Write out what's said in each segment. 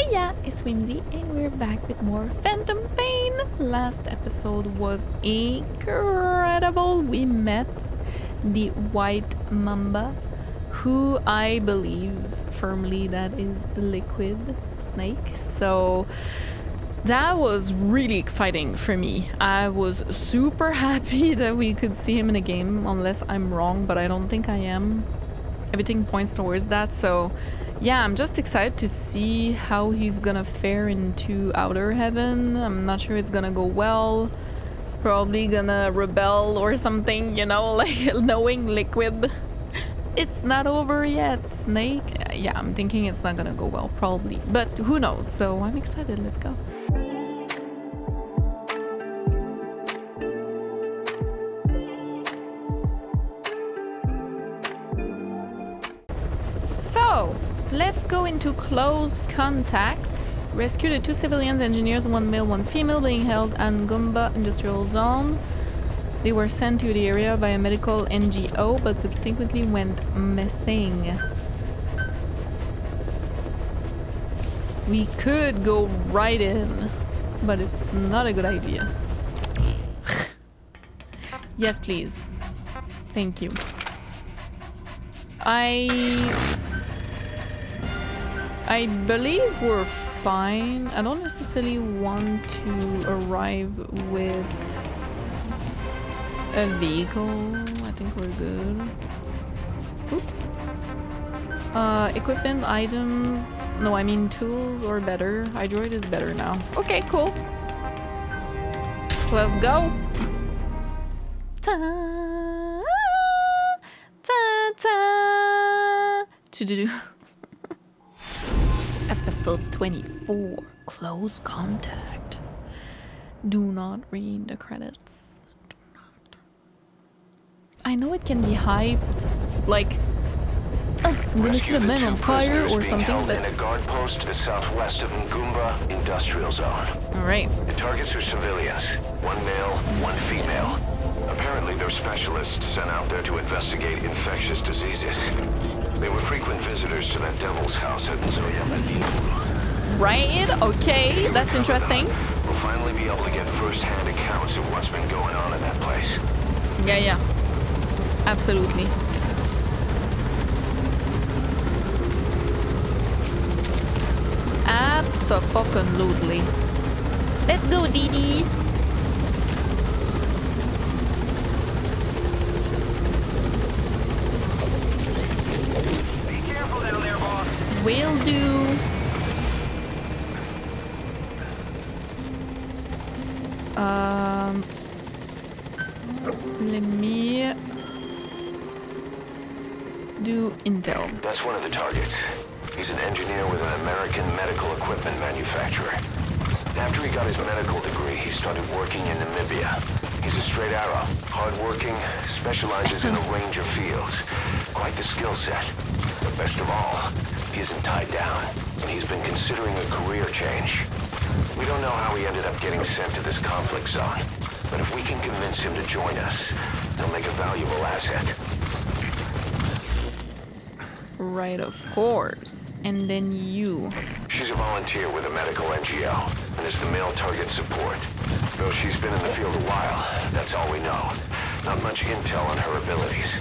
Hiya, it's Whimsy and we're back with more Phantom Pain. Last episode was incredible. We met the White Mamba, who I believe firmly that is Liquid Snake. So that was really exciting for me. I was super happy that we could see him in a game, unless I'm wrong, but I don't think I am. Everything points towards that, so yeah, I'm just excited to see how he's gonna fare into Outer Heaven. I'm not sure it's gonna go well. He's probably gonna rebel or something, you know, like knowing Liquid. It's not over yet, Snake. Yeah, I'm thinking it's not gonna go well, probably. But who knows, so I'm excited, let's go. So, let's go into close contact. Rescue the 2 civilians, engineers, 1 male, 1 female, being held in Gumba Industrial Zone. They were sent to the area by a medical NGO, but subsequently went missing. We could go right in, but it's not a good idea. Yes, please. Thank you. I believe we're fine. I don't necessarily want to arrive with a vehicle. I think we're good. Oops. Equipment, items. No, I mean tools or better. Hydroid is better now. Okay, cool. Let's go. Ta ta ta. To-do-do. Episode 24, Close Contact. Do not read the credits. Do not. I know it can be hyped, like, oh, I'm gonna see a man on fire or something, but... in a guard post to the southwest of Ngumba Industrial Zone. Alright. The targets are civilians, 1 male, 1 female. Apparently they're specialists sent out there to investigate infectious diseases. They were frequent visitors to that devil's house at Zoya. Right? Okay, that's interesting. We'll finally be able to get first-hand accounts of what's been going on in that place. Yeah. Absolutely. Abso-fucking-lutely. Let's go, Dee. Will do. Let me do intel. That's one of the targets. He's an engineer with an American medical equipment manufacturer. After he got his medical degree, he started working in Namibia. He's a straight arrow, hardworking, specializes in a range of fields. Quite the skill set. But best of all, he isn't tied down, and he's been considering a career change. We don't know how he ended up getting sent to this conflict zone, but if we can convince him to join us, he'll make a valuable asset. Right, of course. And then you. She's a volunteer with a medical NGO, and is the male target support. Though she's been in the field a while, that's all we know. Not much intel on her abilities.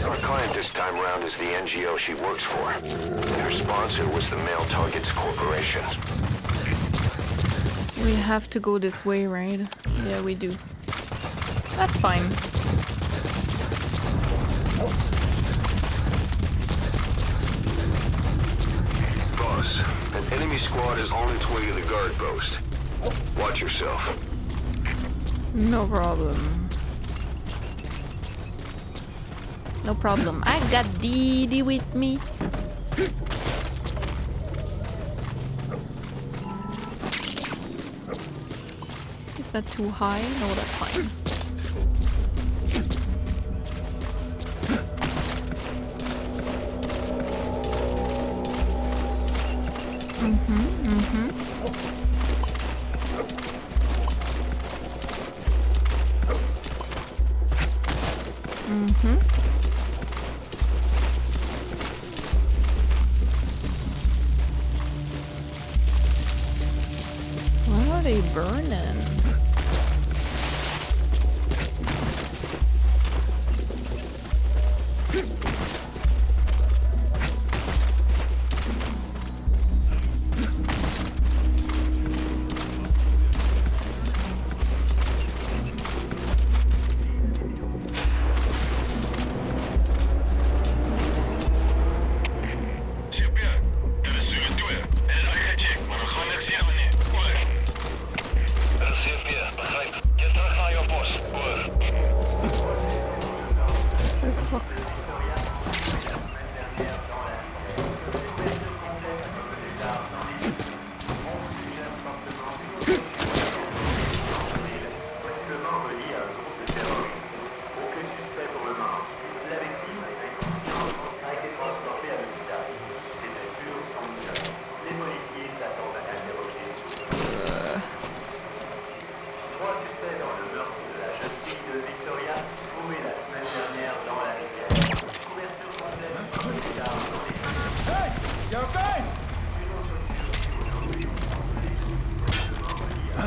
Our client this time round is the NGO she works for. And her sponsor was the Male Targets Corporation. We have to go this way, right? Yeah, we do. That's fine. Boss, an enemy squad is on its way to the guard post. Watch yourself. No problem. No problem. I got Dee with me. Is that too high? No, that's fine. are they burning?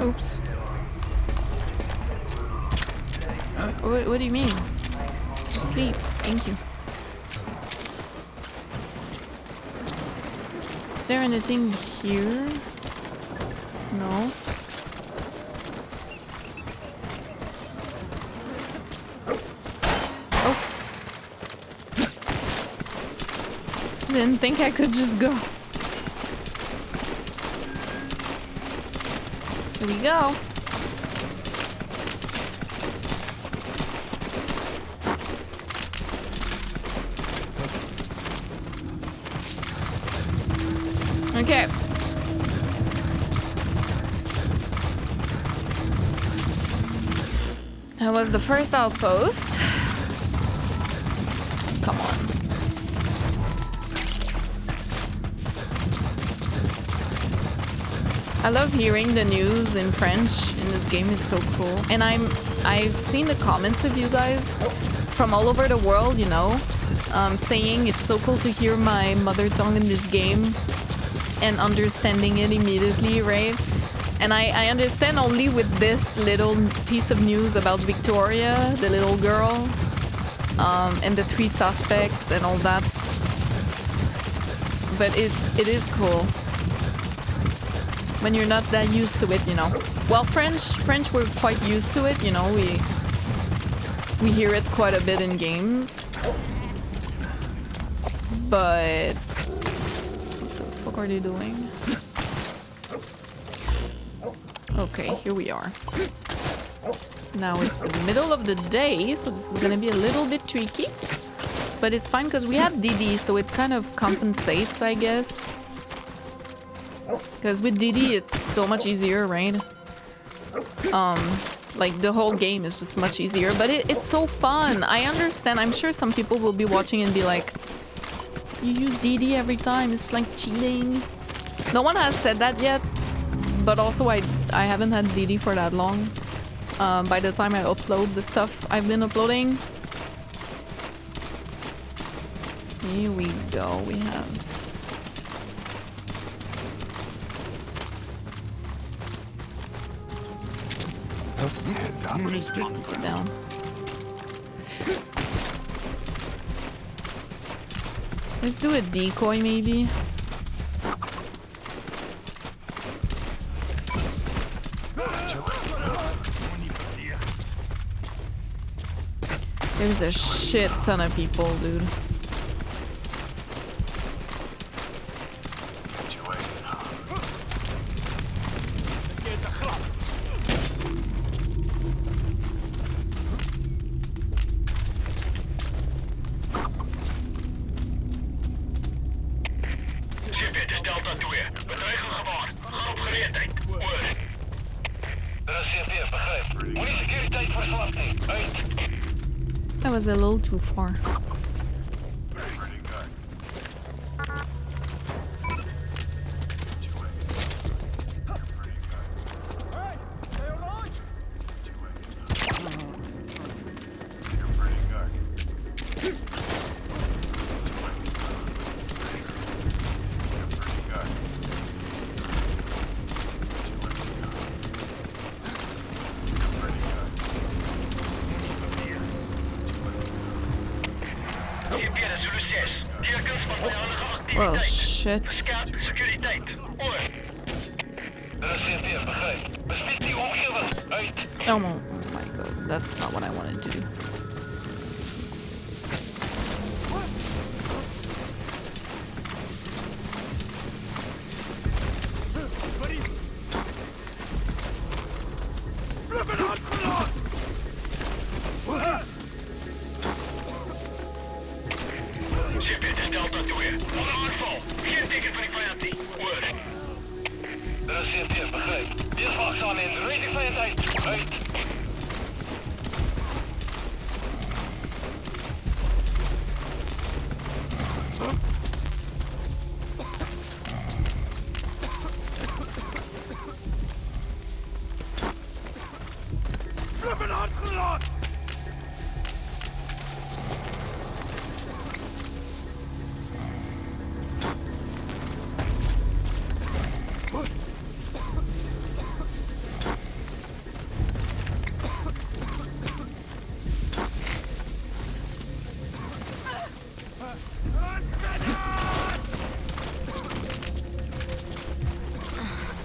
Oops. What do you mean? Just sleep. Thank you. Is there anything here? No. Oh. Didn't think I could just go. Here we go. Okay. That was the first outpost. Come on. I love hearing the news in French in this game. It's so cool. And I've seen the comments of you guys from all over the world, you know, saying it's so cool to hear my mother tongue in this game and understanding it immediately, right? And I understand only with this little piece of news about Victoria, the little girl, and the 3 suspects and all that. But it is cool when you're not that used to it, you know. Well, French we're quite used to it, you know. We hear it quite a bit in games. But what the fuck are they doing? Okay, here we are. Now it's the middle of the day, so this is gonna be a little bit tricky. But it's fine because we have DD, so it kind of compensates, I guess. Because with DD, it's so much easier, right? Like, the whole game is just much easier. But it's so fun. I understand. I'm sure some people will be watching and be like, you use DD every time. It's like cheating. No one has said that yet. But also, I haven't had DD for that long. By the time I upload the stuff I've been uploading. Here we go. We have... Get down. Let's do a decoy, maybe. There's a shit ton of people, dude. That was a little too far. Well, shit. Securiteeit. Oor. Reserveer, begrijp. Besmet die omgeving. Uit. Oh my god, that's not what I wanted to do. Ship, het is Delta 2. Nog een aanval. Geen teken van die vijand niet. Oor. Reserveer, begrijp. Dit wachtzaam in. Rijd die vijand uit. Uit.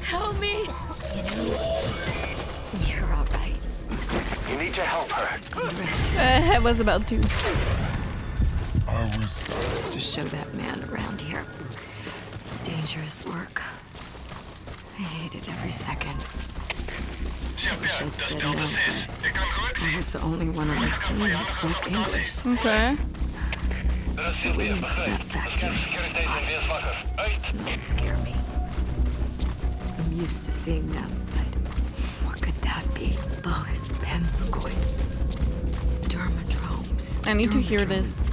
Help me! You're all right. You need to help her. I was about to. Just to show that man around here. Dangerous work. I hated every second. Ship, Wish I'd dat is said Delta no, 6. Ik kan geluk I zien. was the only one on the team who spoke English. Okay. So we went to that factory. Securiteeit en weerswakker. Uit. Don't scare me. I'm used to seeing them, but what could that be? Bolus, Pemgoid, Dermadromes. I need to hear this.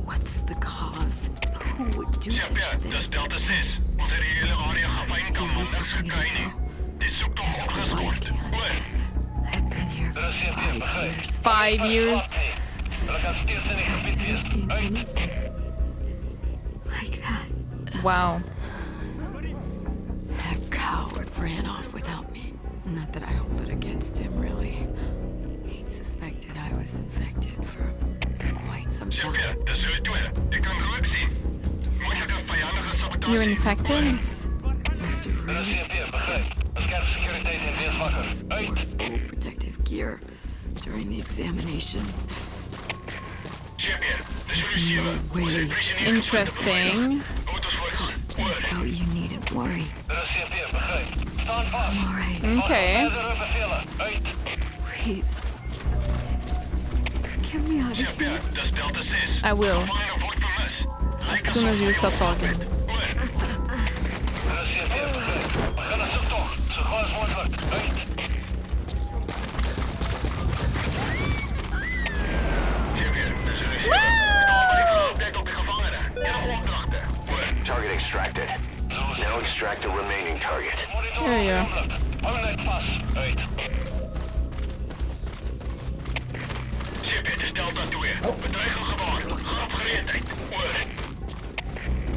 What's the cause? Who would do Ship, such a dat thing? is Delta 6. Onze hele area gaat bij You're researching it as well. Dit zoekt om opgespoord. Oor. I've been here for 5 years. 5 years. We gaan stilzinnig I've never gebied seen uit. anything like that. Wow. That coward ran off without me. Not that I hold it against him, really. He'd suspected I was infected for quite some Ship, time. dat is Route 2. Ik kan geluk zien. Moeilijk een vijandige sabotage. You're infected? Must have really Reserveer, begrijp. Scherp securiteeit en weerswakker. Uit. wore full protective gear during the examinations. Ship, There's no way. Interesting. Auto's voor goed. So you needn't worry. Reserveer, begrijp. Staan vast. I'm alright. Okay. Verdere bevelen. Uit. Please. Get me out of Ship, here. dat is Delta 6. I will. Gevangenen wordt vermist. As soon as you stop talking. Oor. Reserveer, begrijp. We gaan naar zoektocht. Zo gauw als mogelijk. Uit. Target extracted. Now extract the remaining target. There you are. Hou net vast. Uit. Ship, het is Delta 2. Bedreiging gewaar. Grap gereedheid. Oor.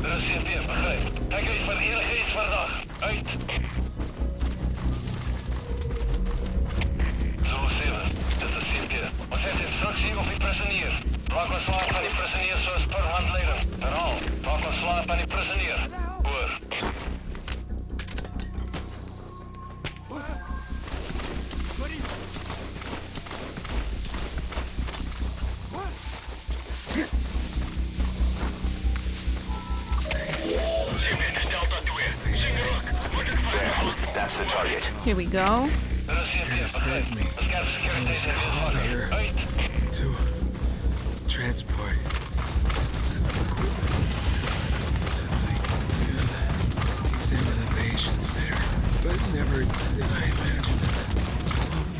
Reserveer, begrijp. Hij kreeg verdacht. Uit. Zo, 7. Dit is 7. Wat heeft instructie op die prizonier? Maak een slaap aan die prizonier zoals per handleiding. Herhaal. Maak een slaap aan die prizonier. Oor. That's the target. Here we go. Save me. I was called here to transport some equipment facility and examine the patients there. But never did I imagine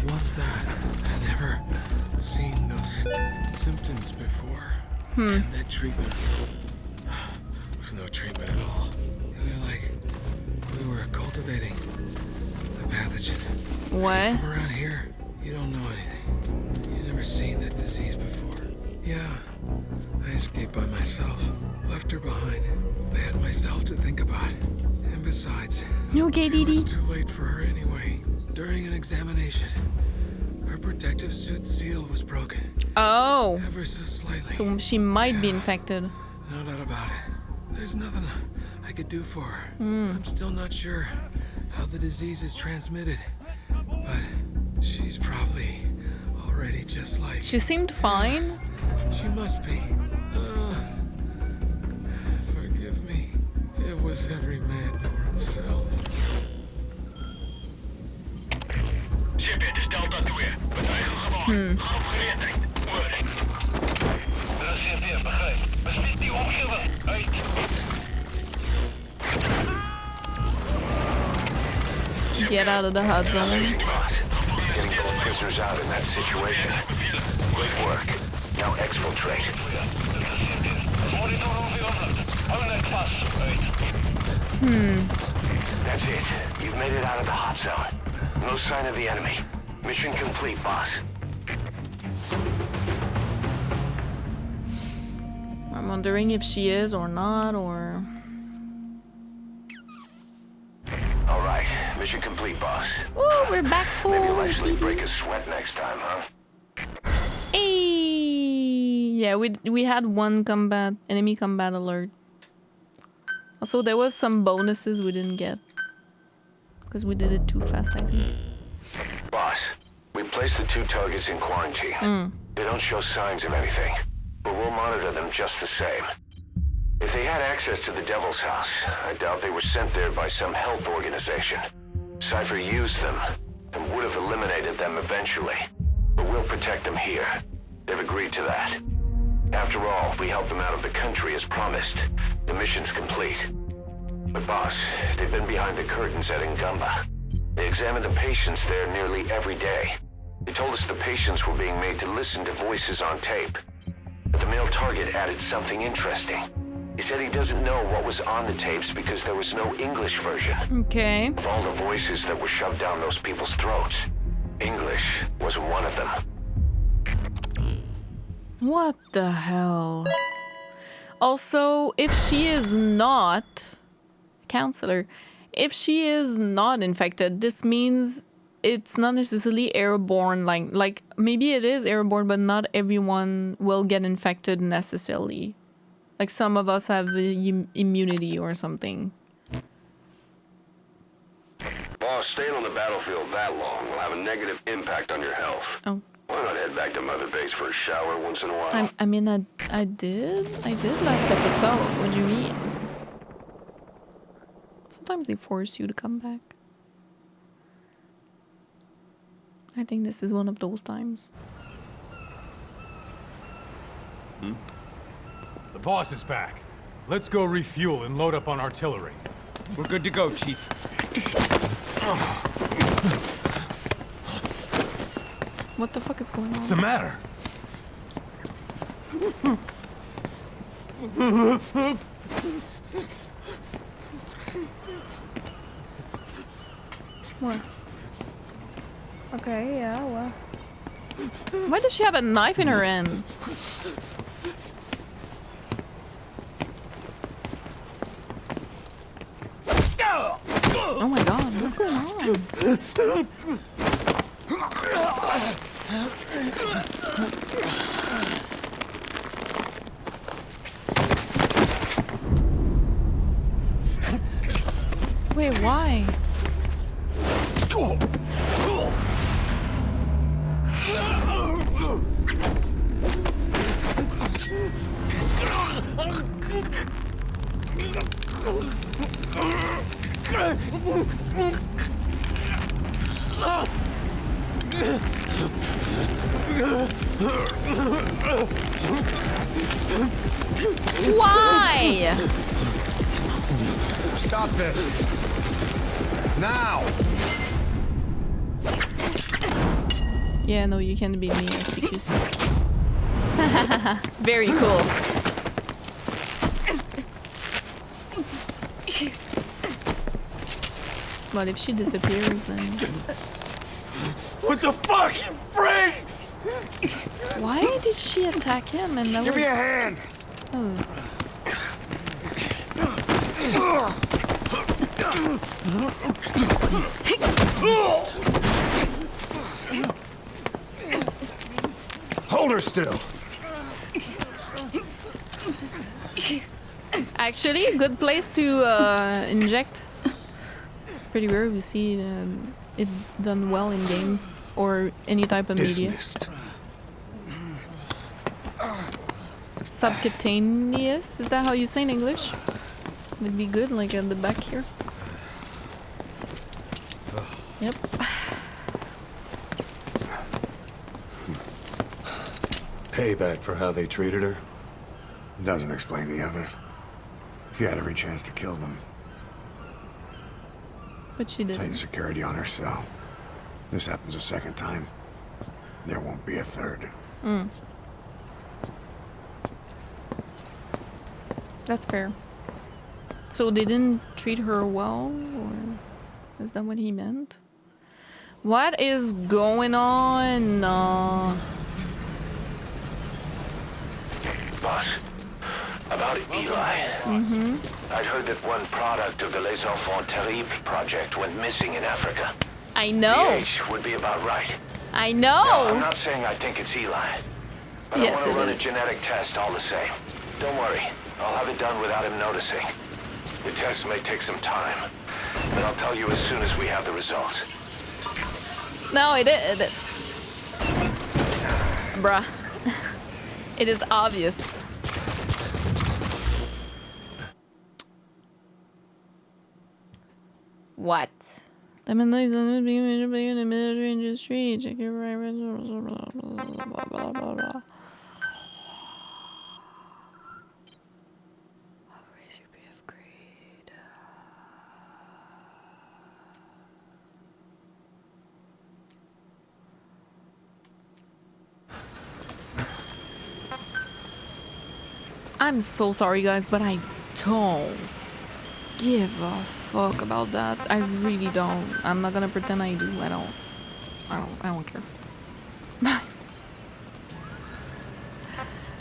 what was that. I'd never seen those symptoms before. And that treatment was no treatment at all. It was like we were cultivating the pathogen. What? Around here, you don't know anything. You've never seen that disease before. Yeah, I escaped by myself. Left her behind. I had myself to think about. And besides, Okay, it was Didi. too late for her anyway. During an examination, her protective suit seal was broken. Oh. Ever so slightly. So she might be infected. No doubt about it. There's nothing I could do for her. I'm still not sure how the disease is transmitted, but she's probably already just like... She seemed fine. She must be. Forgive me. It was every man for himself. Get out of the hot zone. Getting both prisoners out in that situation. Great work. Now exfiltrate. That's it. You've made it out of the hot zone. No sign of the enemy. Mission complete, boss. I'm wondering if she is or not, or... Alright, mission complete, boss. Ooh, we're back full. Maybe you'll actually break a sweat next time, huh? Hey! Yeah, we had one enemy combat alert. Also, there was some bonuses we didn't get. Because we did it too fast, I think. Boss, we placed the 2 targets in quarantine. They don't show signs of anything, but we'll monitor them just the same. If they had access to the Devil's House, I doubt they were sent there by some health organization. Cypher used them, and would have eliminated them eventually. But we'll protect them here. They've agreed to that. After all, we helped them out of the country as promised. The mission's complete. But boss, they've been behind the curtains at Ngumba. They examine the patients there nearly every day. They told us the patients were being made to listen to voices on tape. But the male target added something interesting. He said he doesn't know what was on the tapes because there was no English version. Okay. Of all the voices that were shoved down those people's throats, English wasn't one of them. What the hell? Also, if she is not... Counselor. If she is not infected, this means it's not necessarily airborne. Like maybe it is airborne, but not everyone will get infected necessarily. Like some of us have immunity or something. Boss, staying on the battlefield that long will have a negative impact on your health. Oh. Why not head back to Mother Base for a shower once in a while? I mean, I did last episode. What do you mean? Sometimes they force you to come back. I think this is one of those times. The boss is back. Let's go refuel and load up on artillery. We're good to go, Chief. What the fuck is going on? What's the matter? What? Okay, yeah, well. Why does she have a knife in her hand? Oh my god, what's going on? Wait, why? Why? Stop this. Now! Yeah, no, you can't beat me. I think you see. Very cool. What if she disappears then? What the fuck, you freak? Why did she attack him? And that Give me a was... hand! That was... Hold her still. Actually, good place to inject. It's pretty rare we see it done well in games or any type of media. Dismissed. Subcutaneous, is that how you say in English? Would be good, like at the back here. Yep. Payback for how they treated her? Doesn't explain the others. She had every chance to kill them. But she Tight didn't. security on her cell. This happens a second time. There won't be a third. That's fair. So they didn't treat her well, or is that what he meant? What is going on? Boss, about Eli. I'd heard that one product of the Les Enfants Terribles project went missing in Africa. I The know. age would be about right. I Now, I'm know. not saying I think it's Eli, but Yes, I it want to run is. a genetic test all the same. Don't worry, I'll have it done without him noticing. The test may take some time, but I'll tell you as soon as we have the results. No, it is. Bruh. It is obvious. What? In the military industry. Check your blah blah blah. Raise your PF grade. I'm so sorry, guys, but I don't give a fuck about that. I really don't. I'm not gonna pretend I do. I don't care.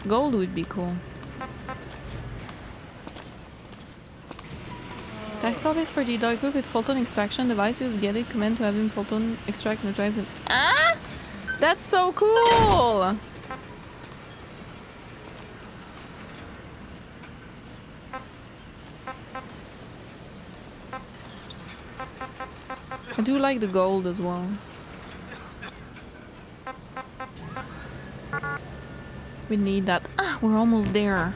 Gold would be cool. Tactical base for the dark with photon extraction devices. Get it? Command to have him photon extract neutralize him. Ah! That's so cool! I do like the gold as well. We need that. Ah, we're almost there.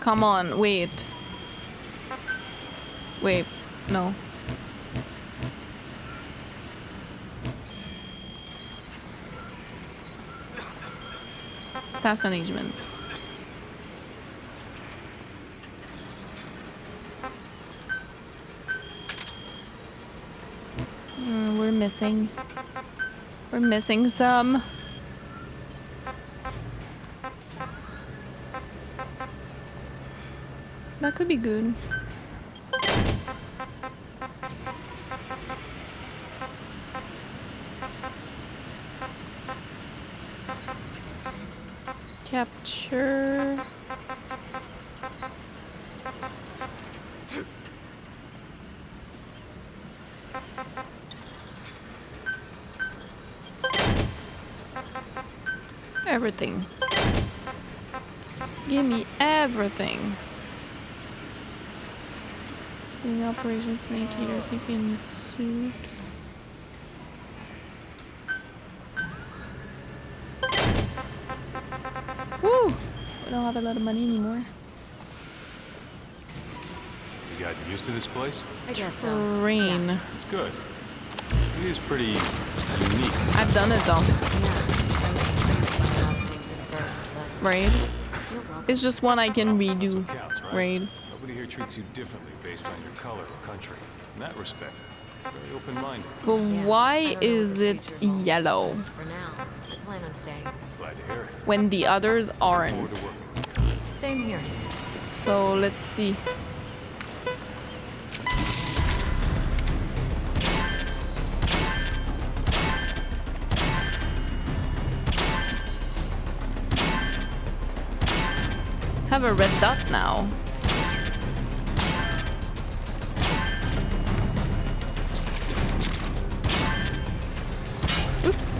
Come on, wait. Wait, no. Staff management. We're missing some. That could be good. Capture. Everything. Give me everything. The Operation Snake Eater CPN suit. Woo! We don't have a lot of money anymore. You gotten used to this place? I guess so. Rain. It's good. It is pretty unique. I've done it though. Right? It's just one I can redo. Counts, right? Right? Nobody here treats you differently based on your color or country. In that respect, it's very open-minded. But why is it yellow For now, I plan on staying. Glad to hear it. when the others Forward aren't? to working with you. Same here. So let's see. Have a red dot now. Oops.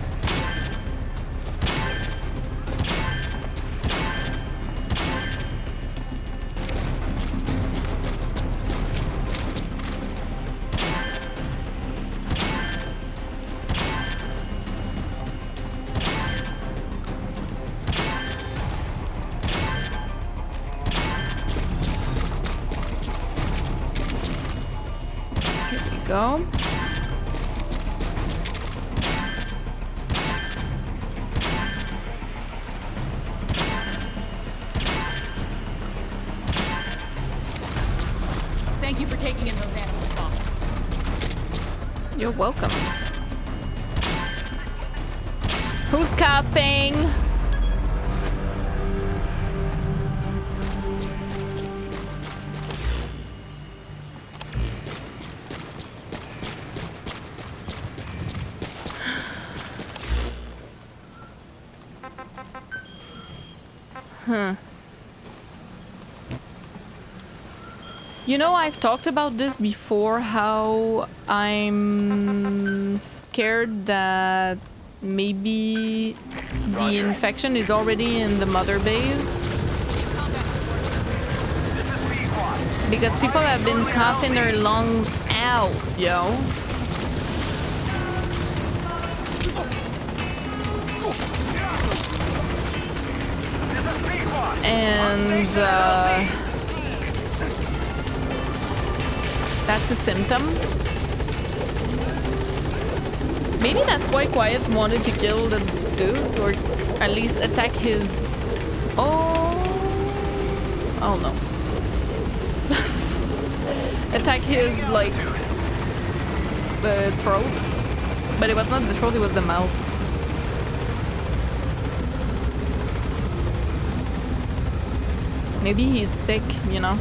go. Thank you for taking in those animals, boss. You're welcome. Who's coughing? Huh. You know, I've talked about this before, how I'm scared that maybe the infection is already in the mother base. Because people have been coughing their lungs out, yo. And that's a symptom. Maybe that's why Quiet wanted to kill the dude, or at least attack his... Oh no. Attack his, like, the throat. But it was not the throat, it was the mouth. Maybe he's sick, you know?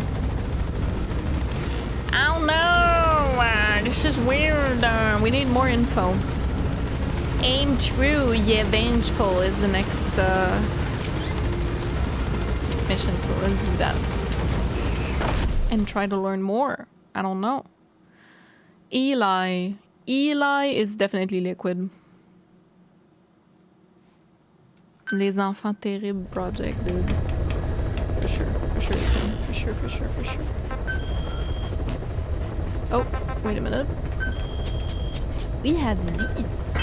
Oh no! This is weird. We need more info. Aim true, yeah, Vengeful is the next mission, so let's do that. And try to learn more. I don't know. Eli. Eli is definitely liquid. Les Enfants Terribles project, dude. For sure it's him. For sure. Oh, wait a minute. We have these.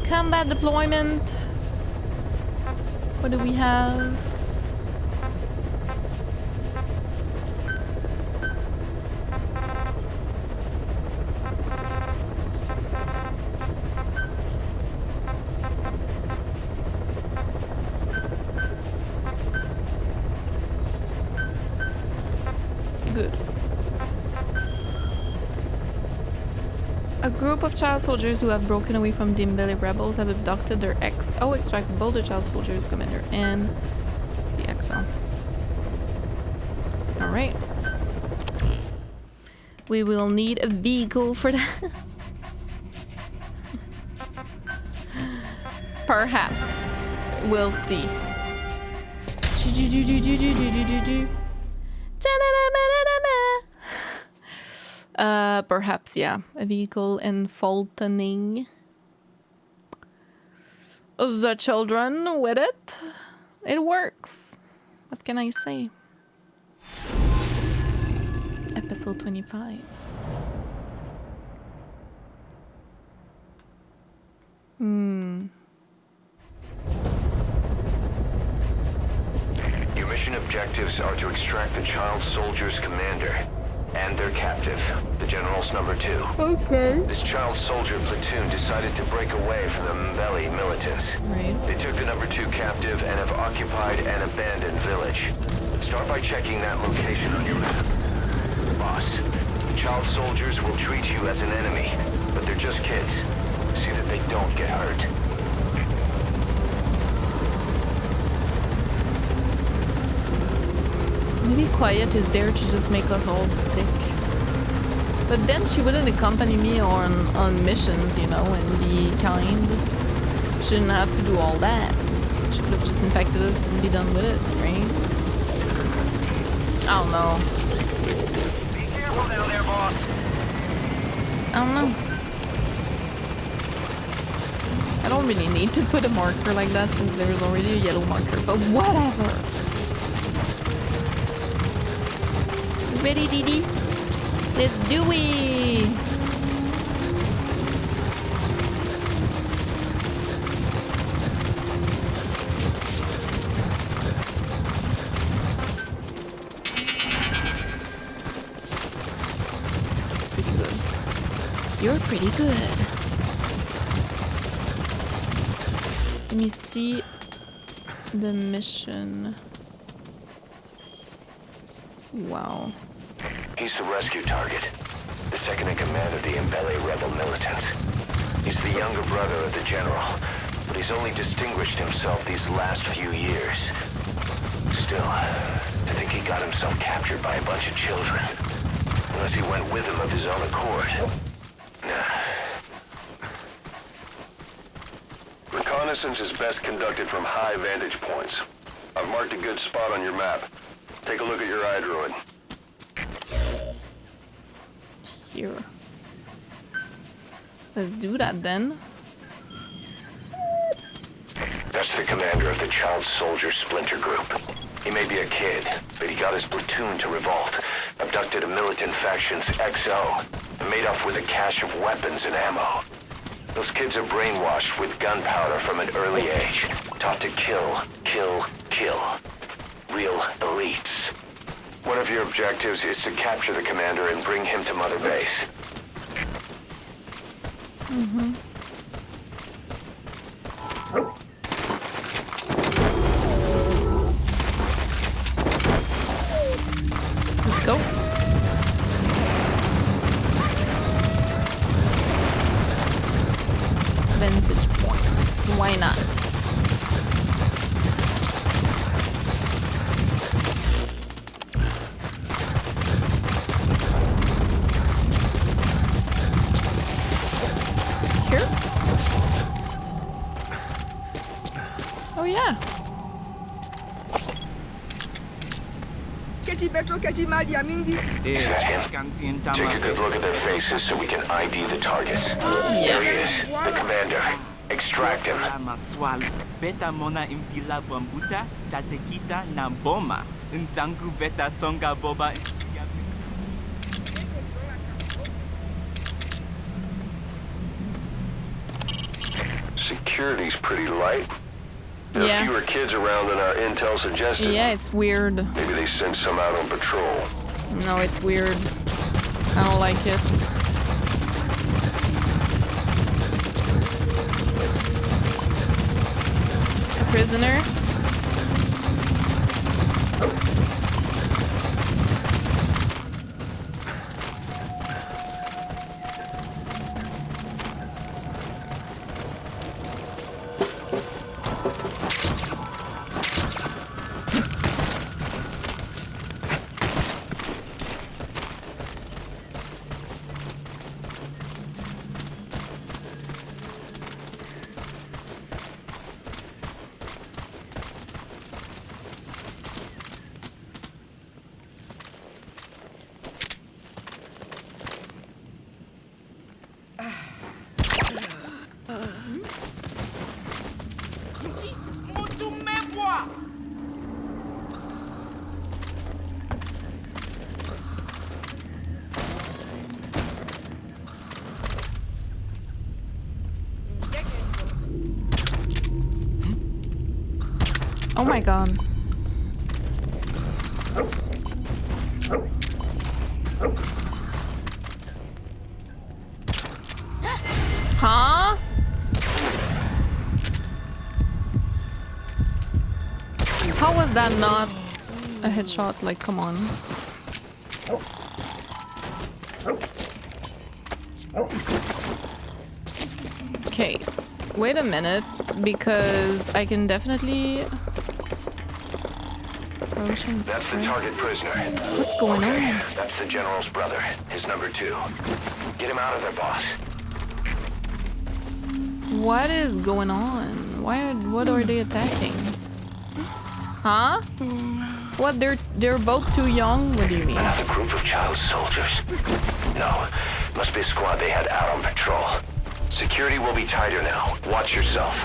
Combat deployment. What do we have? Good. A group of child soldiers who have broken away from Dimbele rebels have abducted their extracted both the child soldiers, commander, and the XO. Alright. We will need a vehicle for that. Perhaps. We'll see. Perhaps, yeah. A vehicle in Fultoning. The children with it. It works. What can I say? Episode 25. Your mission objectives are to extract the child soldier's commander and their captive, the General's number 2. Okay. This child soldier platoon decided to break away from the Mbeli militants. Right. They took the number 2 captive and have occupied an abandoned village. Start by checking that location on your map. Boss, the child soldiers will treat you as an enemy, but they're just kids. See that they don't get hurt. Maybe Quiet is there to just make us all sick. But then she wouldn't accompany me on missions, you know, and be kind. She didn't have to do all that. She could have just infected us and be done with it, right? I don't know. Be careful down there, boss. I don't know. I don't really need to put a marker like that since there's already a yellow marker, but whatever. Ready, Didi? Let's do it! You're pretty good. Let me see the mission. Wow. He's the rescue target. The second in command of the Mbele rebel militants. He's the younger brother of the general, but he's only distinguished himself these last few years. Still, I think he got himself captured by a bunch of children. Unless he went with them of his own accord. Reconnaissance is best conducted from high vantage points. I've marked a good spot on your map. Take a look at your iDroid. Here. Let's do that then. That's the commander of the Child Soldier Splinter Group. He may be a kid, but he got his platoon to revolt, abducted a militant faction's XO, and made off with a cache of weapons and ammo. Those kids are brainwashed with gunpowder from an early age, taught to kill, kill, kill. Real elites. One of your objectives is to capture the commander and bring him to Mother Base. Let's go. Vantage point. Why not? Here? Oh yeah. Is that him? Take a good look at their faces so we can ID the targets. There he is, the commander. Extract him. Beta mona impila bambuta, tatekita na boma. Ntangu beta songa boba. Security's pretty light. There are fewer kids around than our intel suggested. Yeah, it's weird. Maybe they sent some out on patrol. No, it's weird. I don't like it. A prisoner? Oh my god. Huh? How was that not a headshot? Like, come on. Okay, wait a minute, because I can definitely... That's the target prisoner. What's going on? That's the general's brother, his number 2. Get him out of there, boss. What is going on? What are they attacking? Huh? What, they're both too young? What do you mean? Another group of child soldiers. No, must be a squad they had out on patrol. Security will be tighter now. Watch yourself.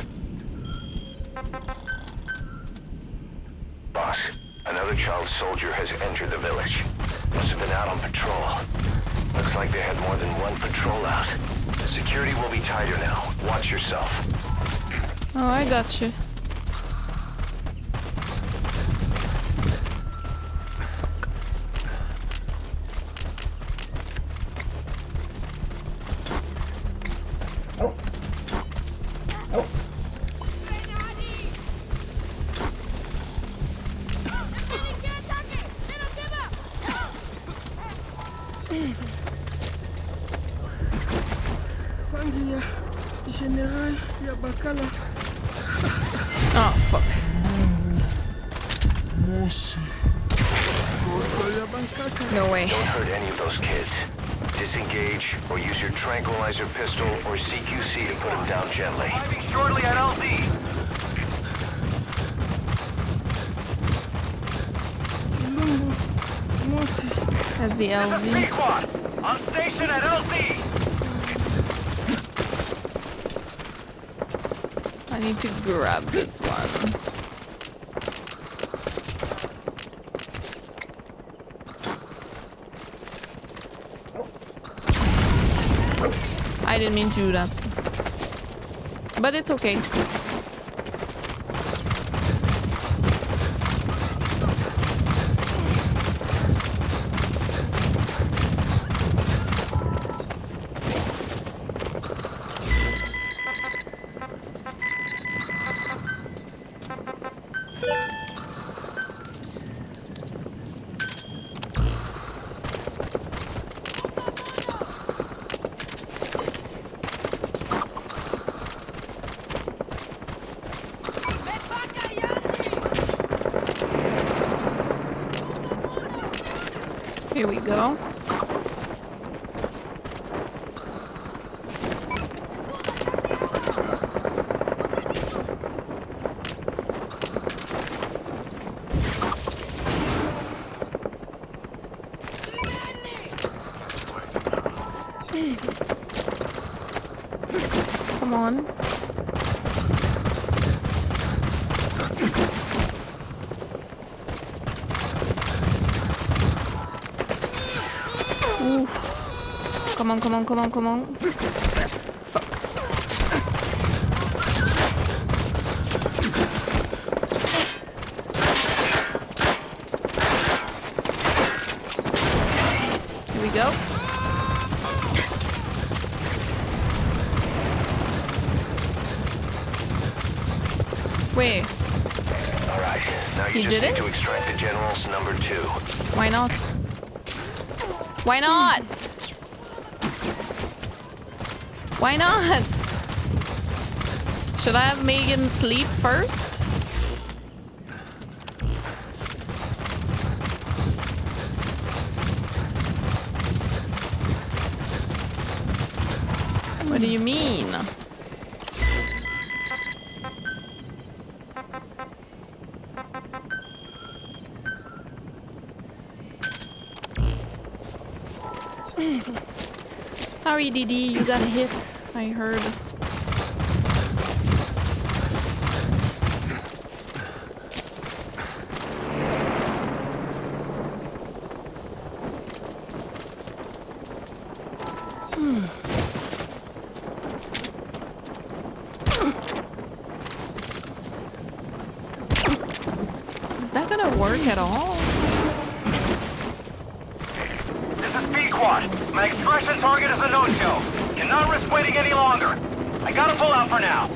Boss, another child soldier has entered the village. Must have been out on patrol. Looks like they had more than one patrol out. Security will be tighter now. Watch yourself. Oh, I got you. Oh, fuck. No way. Don't hurt any of those kids. Disengage, or use your tranquilizer pistol or CQC to put them down gently. Arriving shortly at LZ. That's the LZ. Squad, on station at LZ. I need to grab this one. I didn't mean to do that. But it's okay. Here we go. Come on. Ooh. Come on, come on, come on, come on. Fuck. Here we go. Wait. Alright, now you You just did need it? to extract the general's number 2. Why not? Why not? Why not? Should I have Megan sleep first? What do you mean? Sorry, Didi, you got hit. I heard. Is that gonna work at all? My extraction target is a no-show. Cannot risk waiting any longer. I gotta pull out for now.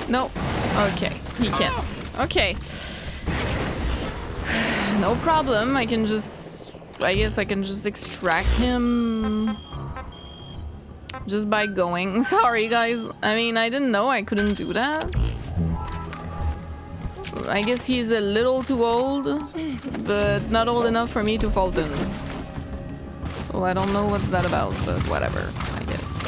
No. Okay. He can't. Okay. No problem. I can just... I guess I can just extract him... just by going. Sorry, guys. I mean, I didn't know I couldn't do that. I guess he's a little too old, but not old enough for me to fault him. Oh, I don't know what's that about, but whatever, I guess.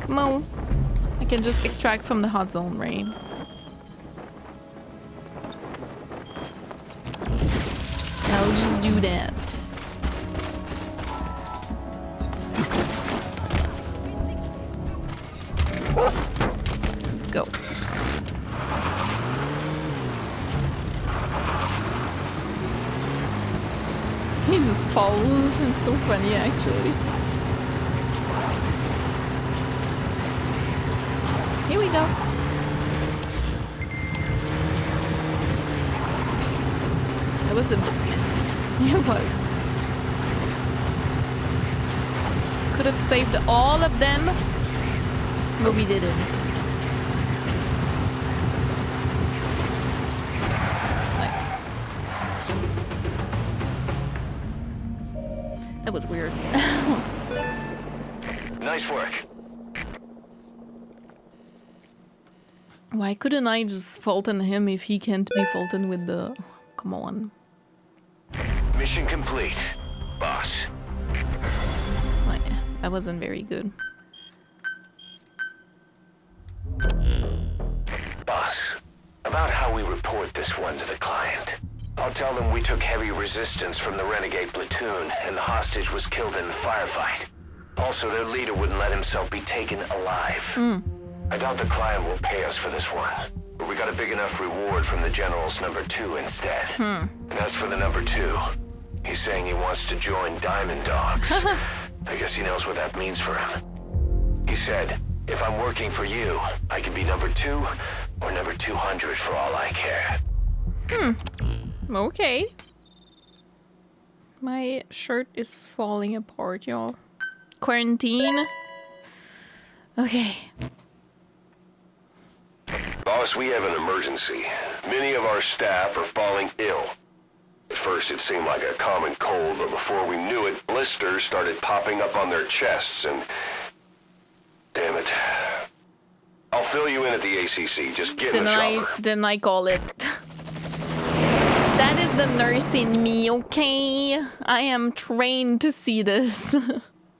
Come on. I can just extract from the hot zone, right? I'll just do that. Go. He just falls. It's so funny, actually. Here we go. It was a bit messy. It was. could have saved all of them, but we didn't. Nice. That was weird. Nice work. Why couldn't I just Fulton him if he can't be Fulton with the... Come on. Mission complete, boss. Oh, yeah. That wasn't very good. Boss, about how we report this one to the client. I'll tell them we took heavy resistance from the renegade platoon and the hostage was killed in the firefight. Also, their leader wouldn't let himself be taken alive. I doubt the client will pay us for this one, but we got a big enough reward from the general's #2 instead. And as for the #2, he's saying he wants to join Diamond Dogs. I guess he knows what that means for him. He said, if I'm working for you, I can be #2 or #200 for all I care. Okay. My shirt is falling apart, y'all. Quarantine. Okay. Boss, we have an emergency. Many of our staff are falling ill. At first it seemed like a common cold, but before we knew it, blisters started popping up on their chests and... Damn it. I'll fill you in at the ACC. Just get in the chopper. Didn't I call it? That is the nurse in me, okay? I am trained to see this.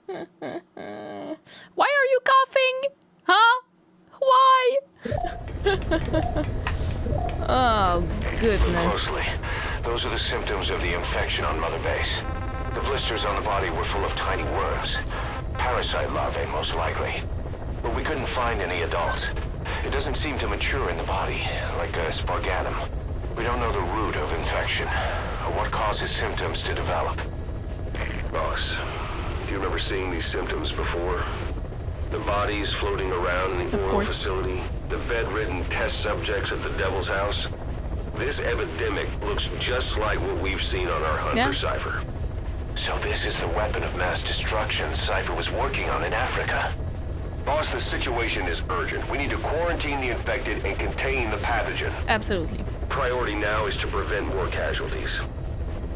Why are you coughing? Huh? Why? Oh, goodness. Closely. Those are the symptoms of the infection on Mother Base. The blisters on the body were full of tiny worms. Parasite larvae, most likely. But we couldn't find any adults. It doesn't seem to mature in the body, like a spargatum. We don't know the root of infection, or what causes symptoms to develop. Boss, do you remember seeing these symptoms before? The bodies floating around in the oil facility, the bedridden test subjects at the Devil's House. This epidemic looks just like what we've seen on our hunt for Cypher. So this is the weapon of mass destruction Cypher was working on in Africa. Boss, the situation is urgent. We need to quarantine the infected and contain the pathogen. Absolutely. Priority now is to prevent more casualties.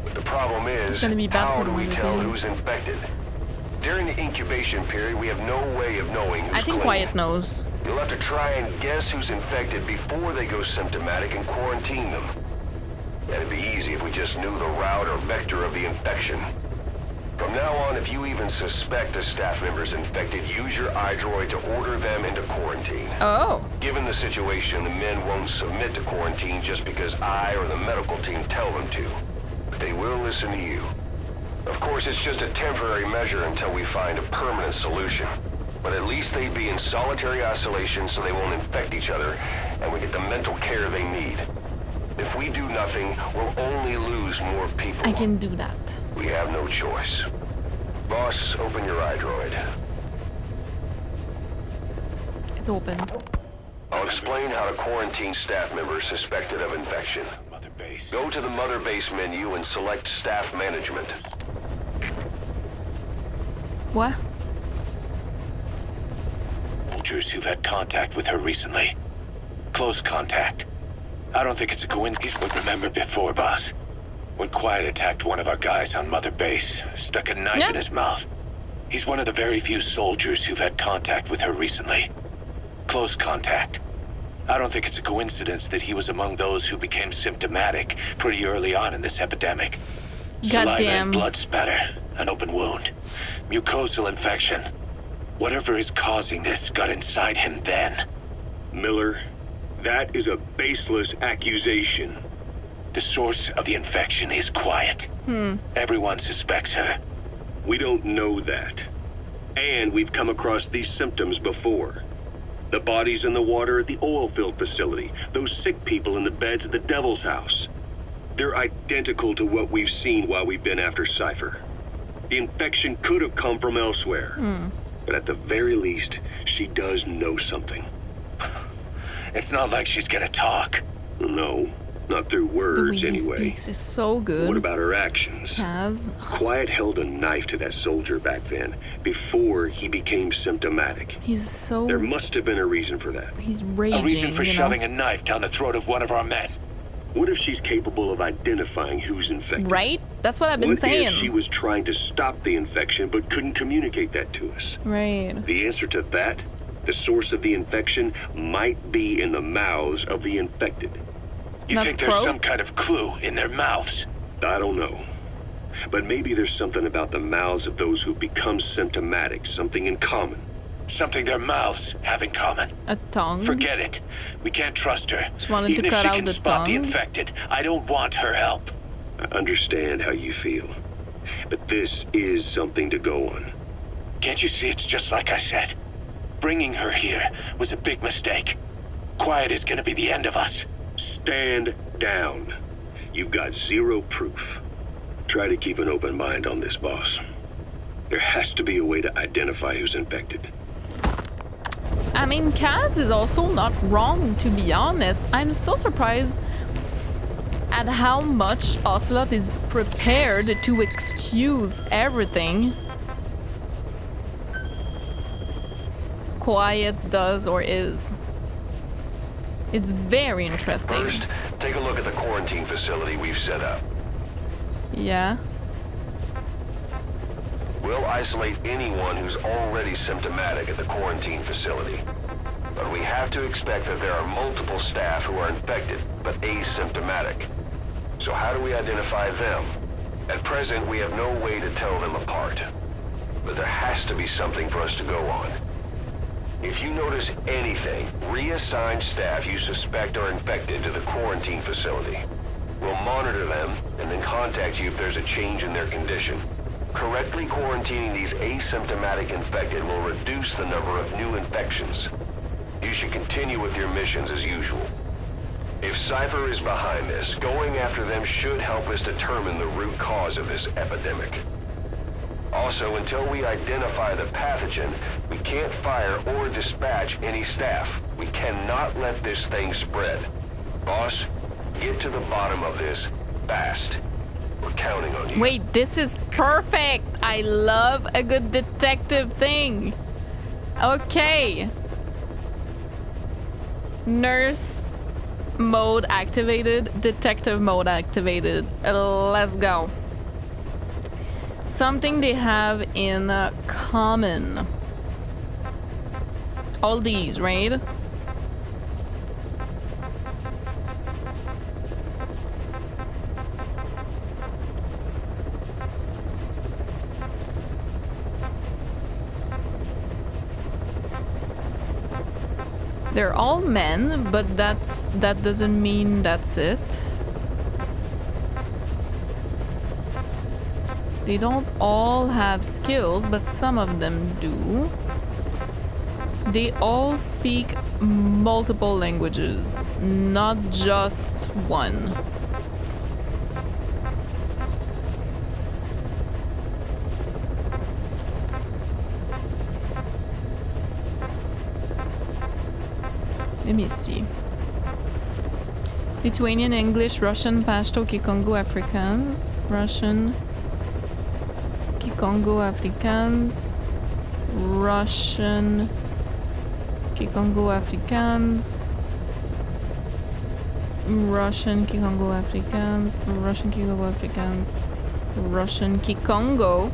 But the problem is, it's gonna be bad how for do we the tell kids. who's infected? During the incubation period, we have no way of knowing who's I think clean. Wyatt knows. You'll have to try and guess who's infected before they go symptomatic and quarantine them. That'd be easy if we just knew the route or vector of the infection. From now on, if you even suspect a staff member's infected, use your iDroid to order them into quarantine. Oh. Given the situation, the men won't submit to quarantine just because I or the medical team tell them to. But they will listen to you. Of course, it's just a temporary measure until we find a permanent solution. But at least they'd be in solitary isolation so they won't infect each other, and we get the mental care they need. If we do nothing, we'll only lose more people. I can do that. We have no choice. Boss, open your iDroid. It's open. I'll explain how to quarantine staff members suspected of infection. Go to the Mother Base menu and select Staff Management. What? Soldiers who've had contact with her recently. Close contact. I don't think it's a coincidence. Would remember before, boss. When Quiet attacked one of our guys on Mother Base, stuck a knife in his mouth. He's one of the very few soldiers who've had contact with her recently. Close contact. I don't think it's a coincidence that he was among those who became symptomatic pretty early on in this epidemic. Saliva and blood spatter, an open wound, mucosal infection. Whatever is causing this got inside him then. Miller, that is a baseless accusation. The source of the infection is Quiet. Everyone suspects her. We don't know that. And we've come across these symptoms before. The bodies in the water at the oil field facility, those sick people in the beds at the Devil's House. They're identical to what we've seen while we've been after Cypher. The infection could have come from elsewhere. But at the very least, she does know something. It's not like she's gonna talk. No, Not through The words, way he anyway. speaks is so good. What about her actions? Kaz. Quiet held a knife to that soldier back then, before he became symptomatic. He's so... There must have been a reason for that. He's A raging, reason for you know? shoving a knife down the throat of one of our men. What if she's capable of identifying who's infected? Right? That's what I've been What saying. if she was trying to stop the infection but couldn't communicate that to us? Right. The answer to that, the source of the infection, might be in the mouths of the infected. You Not think throat? there's some kind of clue in their mouths? I don't know. But maybe there's something about the mouths of those who become symptomatic, something in common. Something their mouths have in common. A tongue? Forget it. We can't trust her. She wanted Even to cut if she out can the spot the tongue? infected, I don't want her help. I understand how you feel. But this is something to go on. Can't you see it's just like I said? Bringing her here was a big mistake. Quiet is gonna be the end of us. Stand down. You've got zero proof. Try to keep an open mind on this, boss. There has to be a way to identify who's infected. I mean, Kaz is also not wrong, to be honest. I'm so surprised at how much Ocelot is prepared to excuse everything Quiet does or is. It's very interesting. First, take a look at the quarantine facility we've set up. Yeah. We'll isolate anyone who's already symptomatic at the quarantine facility. But we have to expect that there are multiple staff who are infected, but asymptomatic. So how do we identify them? At present, we have no way to tell them apart. But there has to be something for us to go on. If you notice anything, reassign staff you suspect are infected to the quarantine facility. We'll monitor them and then contact you if there's a change in their condition. Correctly quarantining these asymptomatic infected will reduce the number of new infections. You should continue with your missions as usual. If Cypher is behind this, going after them should help us determine the root cause of this epidemic. Also, until we identify the pathogen, we can't fire or dispatch any staff. We cannot let this thing spread. Boss, get to the bottom of this fast. We're counting on you. Wait, this is perfect. I love a good detective thing. Okay. Nurse mode activated, detective mode activated. Let's go. Something they have in common. All these, right? They're all men, but that doesn't mean that's it. They don't all have skills, but some of them do. They all speak multiple languages, not just one. Let me see. Lithuanian, English, Russian, Pashto, Kikongo, Afrikaans, Russian, Kikongo, Afrikaans, Russian, Kikongo, Afrikaans, Russian, Kikongo, Afrikaans, Russian, Kikongo, Afrikaans, Russian, Kikongo,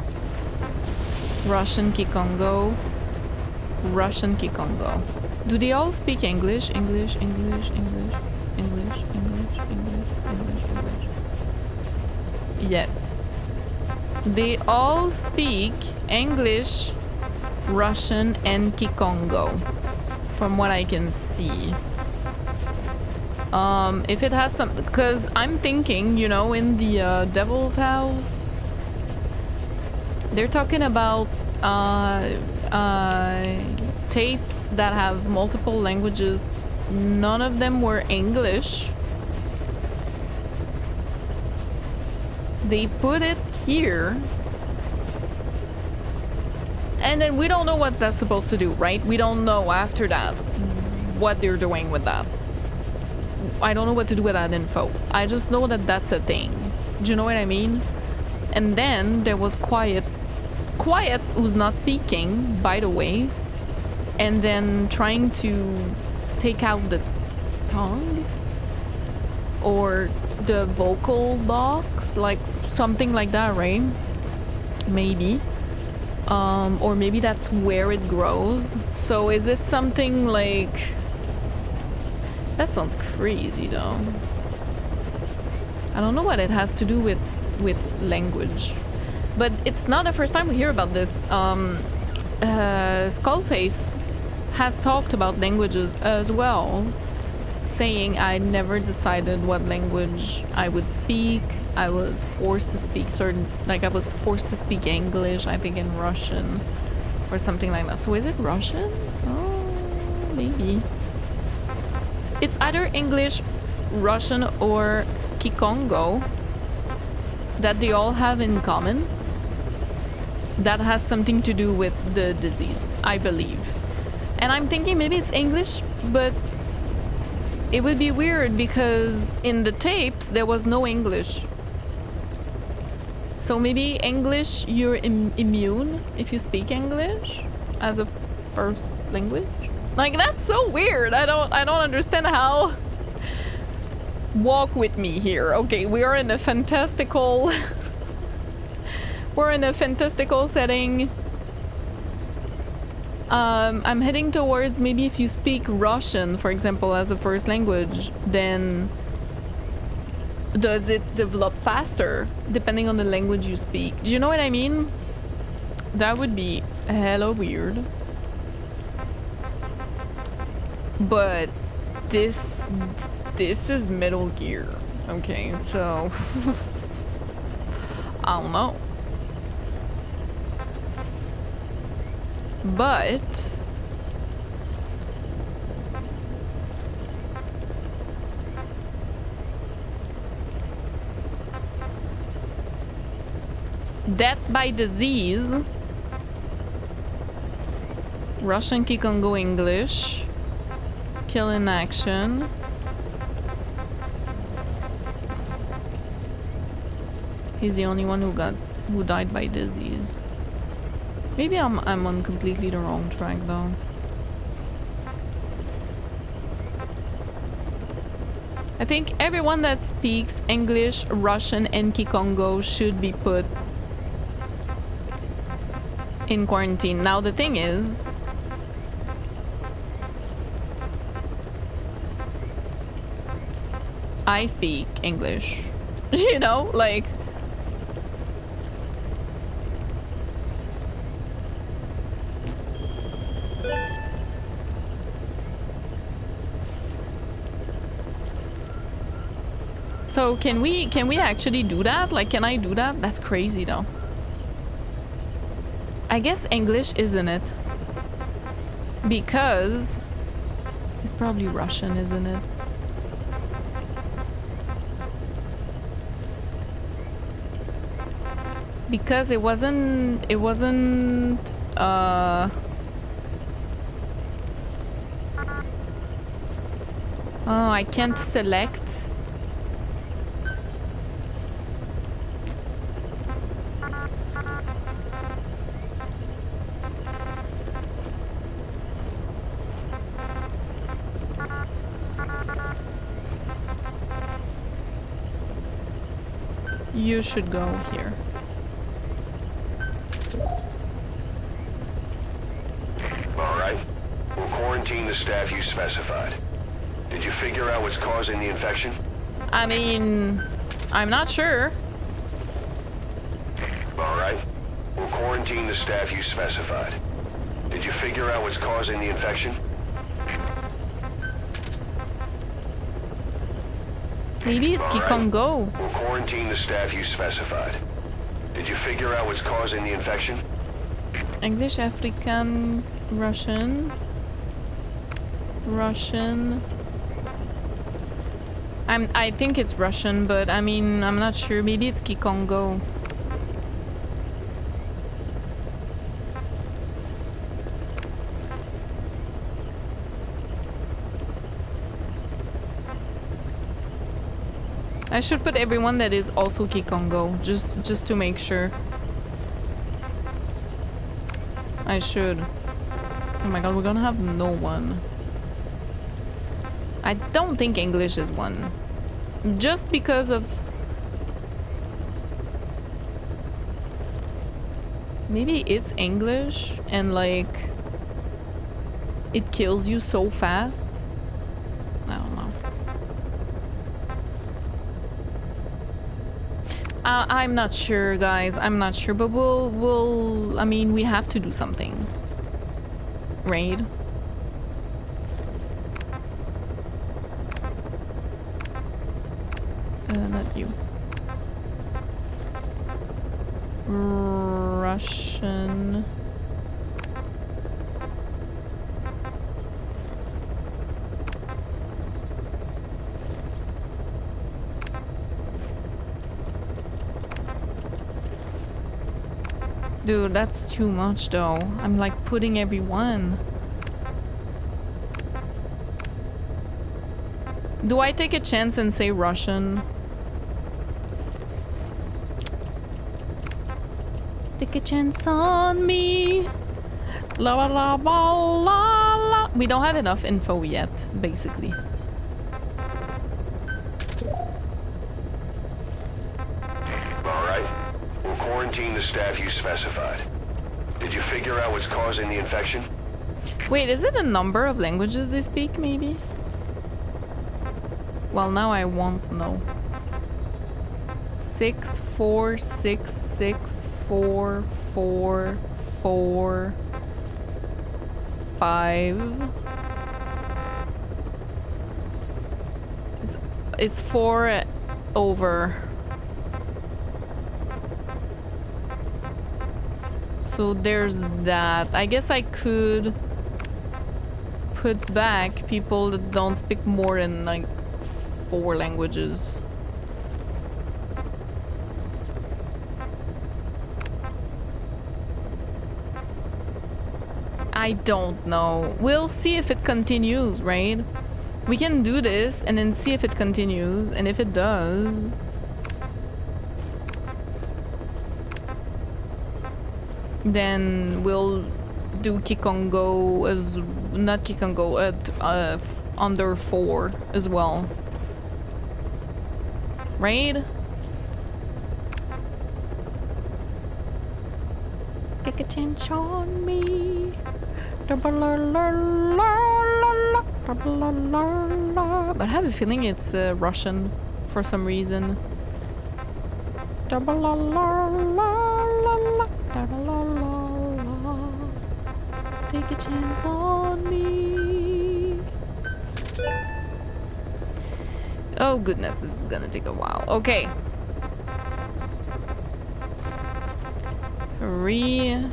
Russian, Kikongo, Russian, Kikongo. Do they all speak English? English, English, English, English, English, English, English, English. Yes. They all speak English, Russian, and Kikongo, from what I can see. If it has some, because I'm thinking, you know, in the Devil's House, they're talking about tapes that have multiple languages. None of them were English. They put it here. And then we don't know what that's supposed to do, right? We don't know after that what they're doing with that. I don't know what to do with that info. I just know that that's a thing. Do you know what I mean? And then there was Quiet, who's not speaking, by the way, and then trying to take out the tongue or the vocal box, like something like that, right? Maybe. Or maybe that's where it grows. So is it something like... That sounds crazy though. I don't know what it has to do with language. But it's not the first time we hear about this. Skullface has talked about languages as well, saying I never decided what language I would speak. I was forced to speak certain, like I was forced to speak English, I think in Russian or something like that. So is it Russian? Oh, maybe. It's either English, Russian, or Kikongo that they all have in common. That has something to do with the disease, I believe. And I'm thinking maybe it's English, but it would be weird because in the tapes there was no English. So maybe English, you're immune if you speak English as a first language. Like, that's so weird. I don't understand how. Walk with me here. Okay, we are in a fantastical we're in a fantastical setting. I'm heading towards maybe if you speak Russian, for example, as a first language, then does it develop faster depending on the language you speak? Do you know what I mean? That would be hella weird. But this is Metal Gear. Okay, so I don't know. But death by disease, Russian Kikongo English, kill in action, he's the only one who died by disease. Maybe I'm on completely the wrong track though. I think everyone that speaks English, Russian, and Kikongo should be put in quarantine. Now the thing is, I speak English, you know, like so can we actually do that? Like, can I do that? That's crazy though. I guess English isn't it? Because it's probably Russian, isn't it? Because it wasn't oh, I can't select. You should go here. Alright. We'll quarantine the staff you specified. Did you figure out what's causing the infection? I mean, I'm not sure. Alright. We'll quarantine the staff you specified. Did you figure out what's causing the infection? Maybe it's Kikongo. We'll quarantine the staff you specified. Did you figure out what's causing the infection? English, African, Russian. I think it's Russian, but I mean, I'm not sure. Maybe it's Kikongo. I should put everyone that is also Kikongo, just to make sure. I should. Oh my god, we're gonna have no one. I don't think English is one. Just because of... Maybe it's English and like... It kills you so fast. I don't know. I'm not sure, guys. I'm not sure, but we'll... I mean, we have to do something. Right? Not you. Russian. Dude, that's too much though. I'm like putting everyone. Do I take a chance and say Russian? Take a chance on me. La la la la la. We don't have enough info yet, basically. Alright. We'll quarantine the staff you specified. Did you figure out what's causing the infection? Wait, is it a number of languages they speak, maybe? Well, now I won't know. 6 4 6 6 4 4 4 5. It's 4 over. So there's that. I guess I could put back people that don't speak more than like 4 languages. I don't know. We'll see if it continues, right? We can do this and then see if it continues, and if it does... then we'll do Kikongo as... not Kikongo, under 4 as well. Right? Take a chance on me. But I have a feeling it's Russian for some reason. Take a chance on me. Oh goodness, this is gonna take a while. Okay. 3,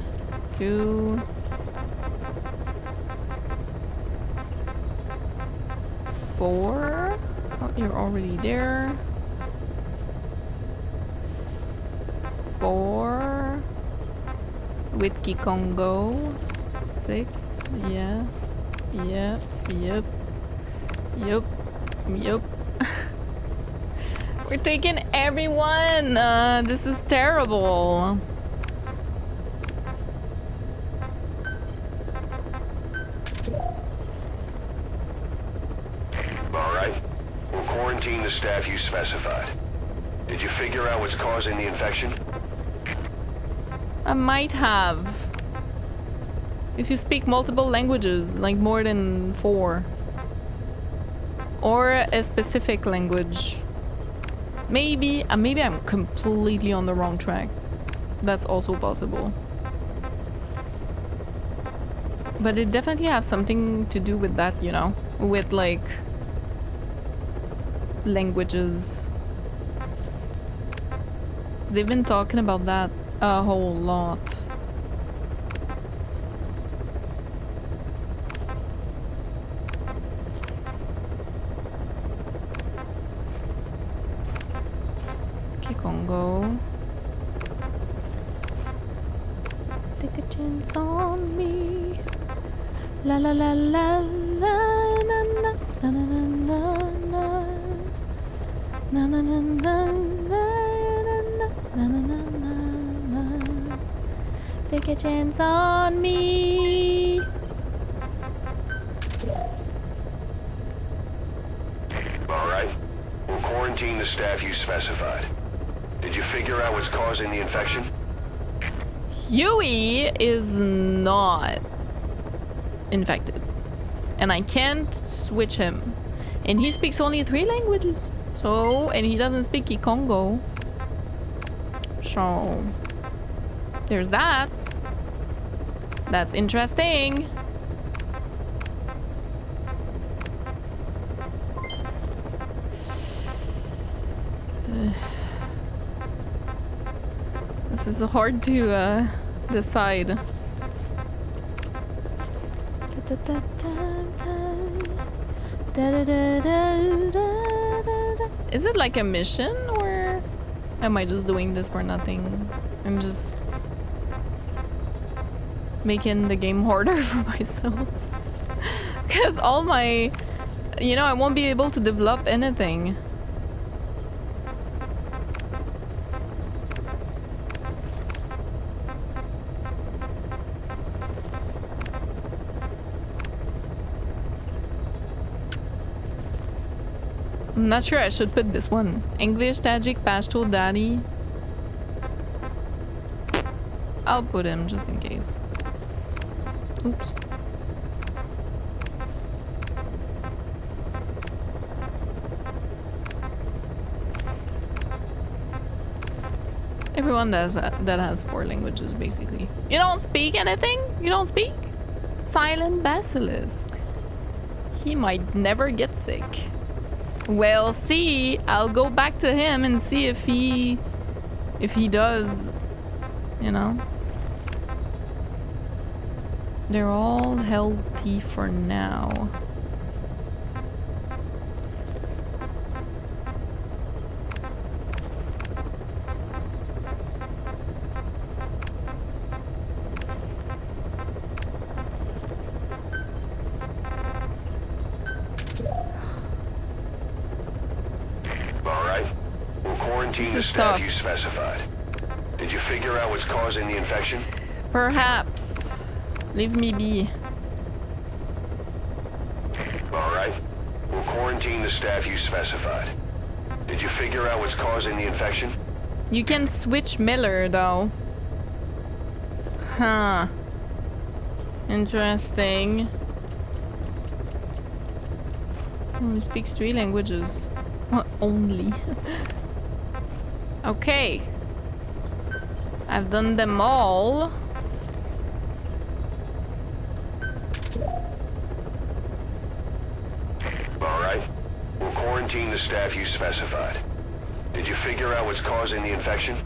2, 4. Oh, you're already there. 4 with Kikongo. 6. Yeah. Yep. Yep. Yep. Yep. We're taking everyone. This is terrible. The staff you specified. Did you figure out what's causing the infection? I might have. If you speak multiple languages, like more than 4. Or a specific language. Maybe I'm completely on the wrong track. That's also possible. But it definitely has something to do with that, you know? With like... languages. They've been talking about that a whole lot. Kikongo. Take a chance on me. La la la la la na na na na na na. Na na na na na na na na na na. Take a chance on me. All right. We'll quarantine the staff you specified. Did you figure out what's causing the infection? Huey is not infected. And I can't switch him. And he speaks only 3 languages. So, and he doesn't speak Kikongo. So, there's that. That's interesting. This is hard to decide. Is it like a mission, or am I just doing this for nothing? I'm just making the game harder for myself. Because all my... You know, I won't be able to develop anything. I'm not sure I should put this one. English, Tajik, Pashto, Dari. I'll put him just in case. Oops. Everyone that has 4 languages, basically. You don't speak anything? You don't speak? Silent Basilisk. He might never get sick. Well, see, I'll go back to him and see if he does, you know. They're all healthy for now. The staff you specified. Did you figure out what's causing the infection? Perhaps. Leave me be. All right. We'll quarantine the staff you specified. Did you figure out what's causing the infection? You can switch Miller, though. Huh. Interesting. Only speaks 3 languages. Only. Okay. I've done them all. All right. We'll quarantine the staff you specified. Did you figure out what's causing the infection?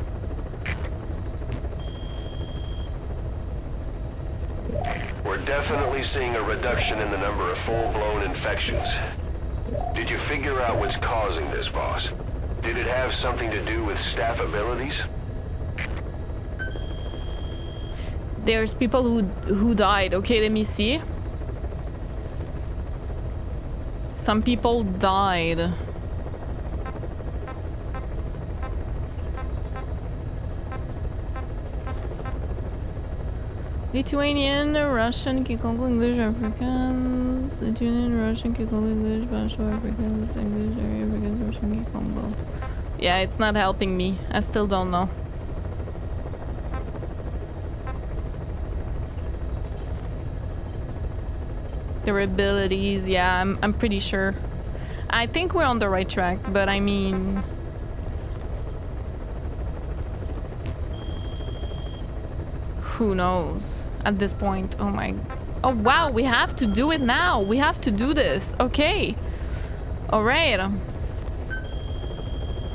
We're definitely seeing a reduction in the number of full-blown infections. Did you figure out what's causing this, boss? Did it have something to do with staff abilities? There's people who died. Okay, let me see. Some people died. Lithuanian, Russian, Kikongo, English, Africans. Lithuanian, Russian, Kikongo, English, Pashto, Africans, English, Africans, Russian, Kikongo. Yeah, it's not helping me. I still don't know. Their abilities, yeah, I'm pretty sure. I think we're on the right track, but I mean... Who knows at this point? Oh my... Oh wow, we have to do it now. We have to do this. Okay. All right.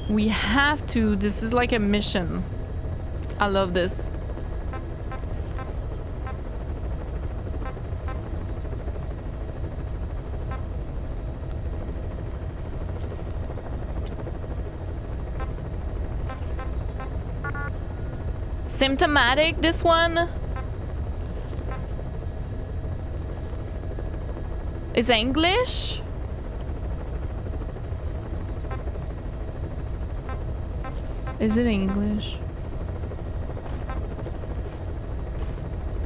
We have to. This is like a mission. I love this. Symptomatic, this one? Is English? Is it English?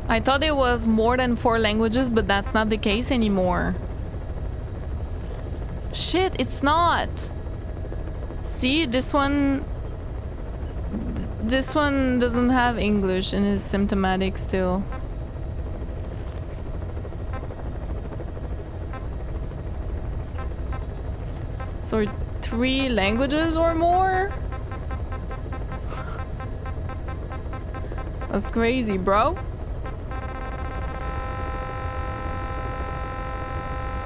I thought it was more than 4 languages, but that's not the case anymore. Shit, it's not. See, this one doesn't have English and is symptomatic still. So 3 languages or more? That's crazy, bro.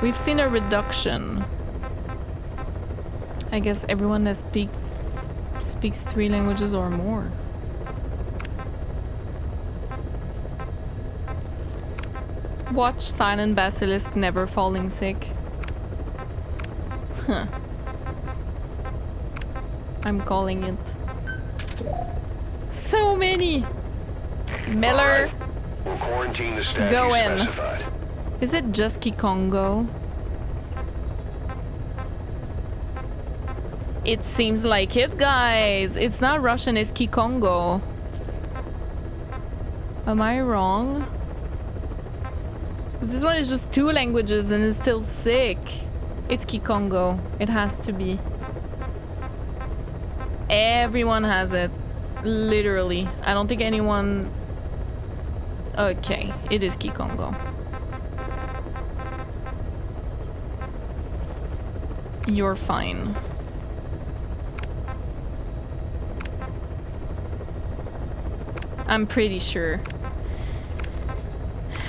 We've seen a reduction. I guess everyone that speaks 3 languages or more. Watch Silent Basilisk Never Falling Sick. Huh. I'm calling it. So many! Miller, we'll quarantine the staff go you in. specified. Is it just Kikongo? It seems like it, guys. It's not Russian, it's Kikongo. Am I wrong? 'Cause this one is just 2 languages and it's still sick. It's Kikongo. It has to be. Everyone has it. Literally. I don't think anyone... Okay, it is Kikongo. You're fine. I'm pretty sure.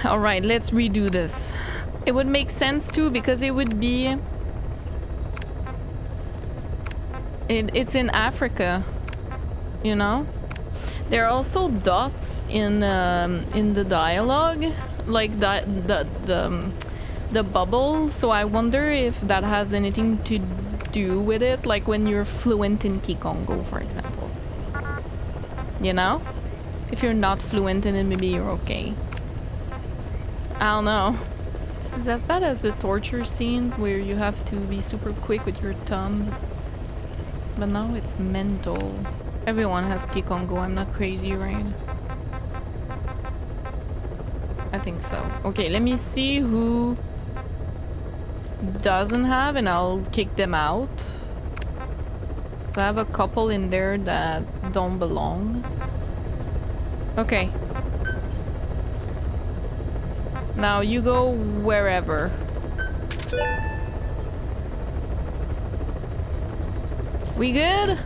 Alright, let's redo this. It would make sense too because it would be... It's in Africa, you know? There are also dots in the dialogue, like the bubble. So I wonder if that has anything to do with it, like when you're fluent in Kikongo, for example. You know? If you're not fluent in it, maybe you're okay. I don't know. This is as bad as the torture scenes where you have to be super quick with your thumb. But now it's mental. Everyone has Kikongo, I'm not crazy, right? I think so. Okay, let me see who doesn't have and I'll kick them out. 'Cause I have a couple in there that don't belong. Okay. Now you go wherever. We good?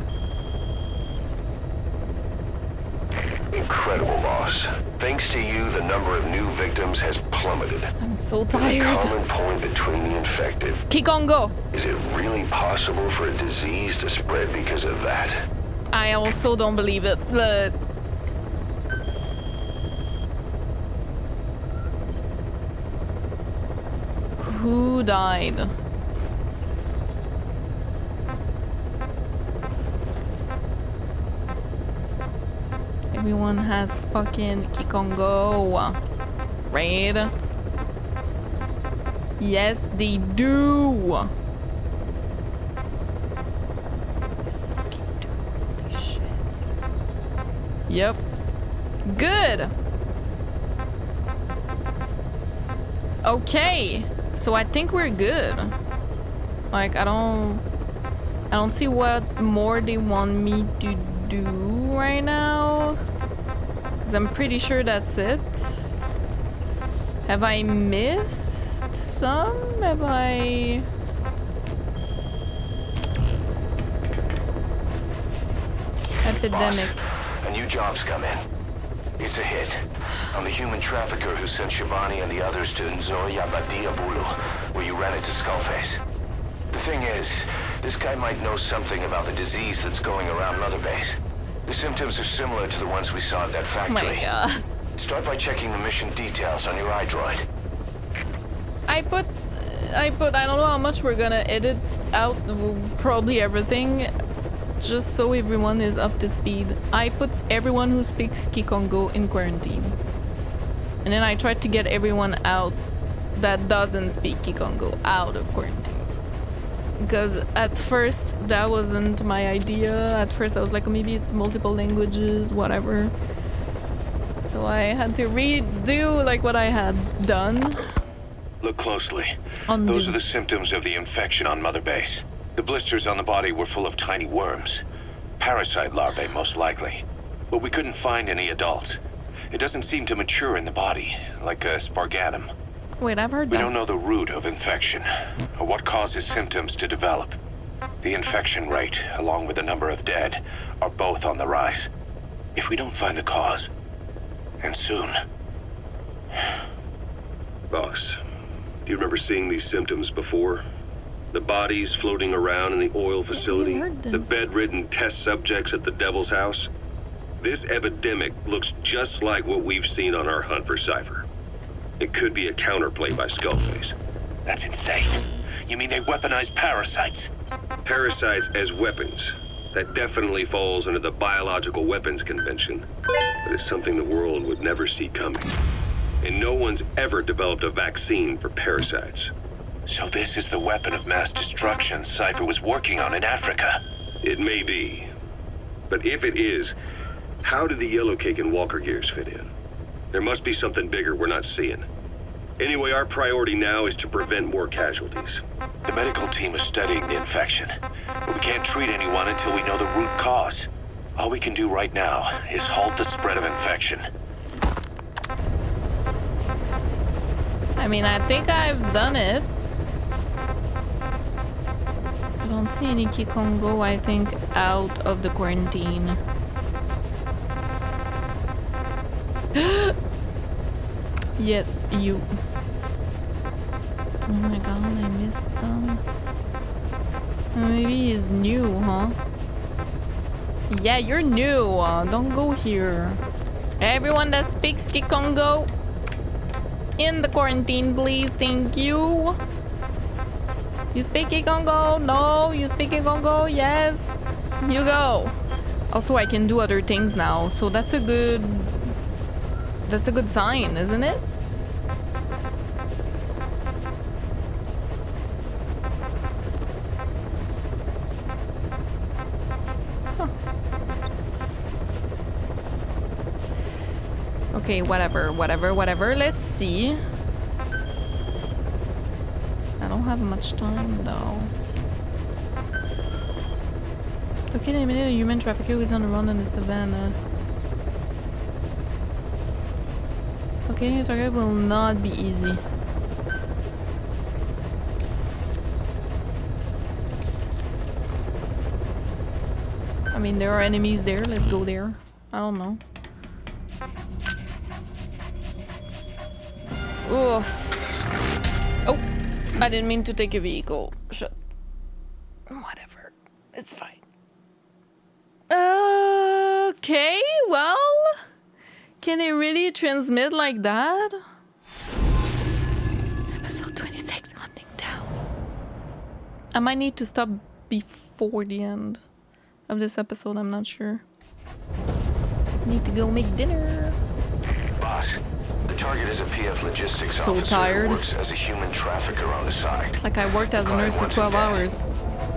Incredible, boss. Thanks to you, the number of new victims has plummeted. I'm so The tired. common point between the infected. Kikongo! Is it really possible for a disease to spread because of that? I also don't believe it, but... Who died? Everyone has fucking Kikongo. Right? Yes, they do. Fucking do. Holy shit. Yep. Good. Okay. So I think we're good. Like, I don't see what more they want me to do right now. 'Cause I'm pretty sure that's it. Have I missed some? Have I... Epidemic. Boss, a new job's come in. It's a hit. I'm the human trafficker who sent Shivani and the others to Nzoya Badia Bulu, where you ran into Skullface. The thing is, this guy might know something about the disease that's going around Mother Base. The symptoms are similar to the ones we saw at that Oh factory. my god. Start by checking the mission details on your iDroid. I put, I don't know how much we're gonna edit out, probably everything, just so everyone is up to speed. I put everyone who speaks Kikongo in quarantine. And then I tried to get everyone out that doesn't speak Kikongo out of quarantine. Because at first that wasn't my idea. At first I was like, maybe it's multiple languages, whatever. So I had to redo like what I had done. Look closely. Undo. Those are the symptoms of the infection on Mother Base. The blisters on the body were full of tiny worms. Parasite larvae, most likely. But we couldn't find any adults. It doesn't seem to mature in the body, like a spargatum. Wait, I've heard that. We don't know the root of infection, or what causes symptoms to develop. The infection rate, along with the number of dead, are both on the rise. If we don't find the cause, and soon... Boss, do you remember seeing these symptoms before? The bodies floating around in the oil facility, the bedridden test subjects at the Devil's House? This epidemic looks just like what we've seen on our hunt for Cypher. It could be a counterplay by Skullface. That's insane. You mean they weaponize parasites? Parasites as weapons. That definitely falls under the Biological Weapons Convention. But it's something the world would never see coming. And no one's ever developed a vaccine for parasites. So this is the weapon of mass destruction Cypher was working on in Africa? It may be. But if it is, how did the Yellow Cake and Walker Gears fit in? There must be something bigger we're not seeing. Anyway, our priority now is to prevent more casualties. The medical team is studying the infection, but we can't treat anyone until we know the root cause. All we can do right now is halt the spread of infection. I mean, I think I've done it. I don't see any Kikongo, I think, out of the quarantine. Yes, you. Oh my god, I missed some. Maybe he's new, huh? Yeah, you're new. Don't go here. Everyone that speaks Kikongo in the quarantine, please. Thank you. You speak Kikongo? No, you speak Kikongo? Yes. You go. Also, I can do other things now, so that's a good sign, isn't it? Huh. Okay, whatever. Let's see. I don't have much time though. Okay, in a minute, a human trafficker who is on the run in the savannah. Okay, the target will not be easy. I mean, there are enemies there. Let's go there. I don't know. Oof. Oh, I didn't mean to take a vehicle. Shit. Whatever. It's fine. Okay, well... Can it really transmit like that? Episode 26, Hunting Down. I might need to stop before the end of this episode, I'm not sure. Need to go make dinner. Boss, the target is a PF logistics So officer tired. who works as a human trafficker on the side. Like I worked as a nurse for 12 hours.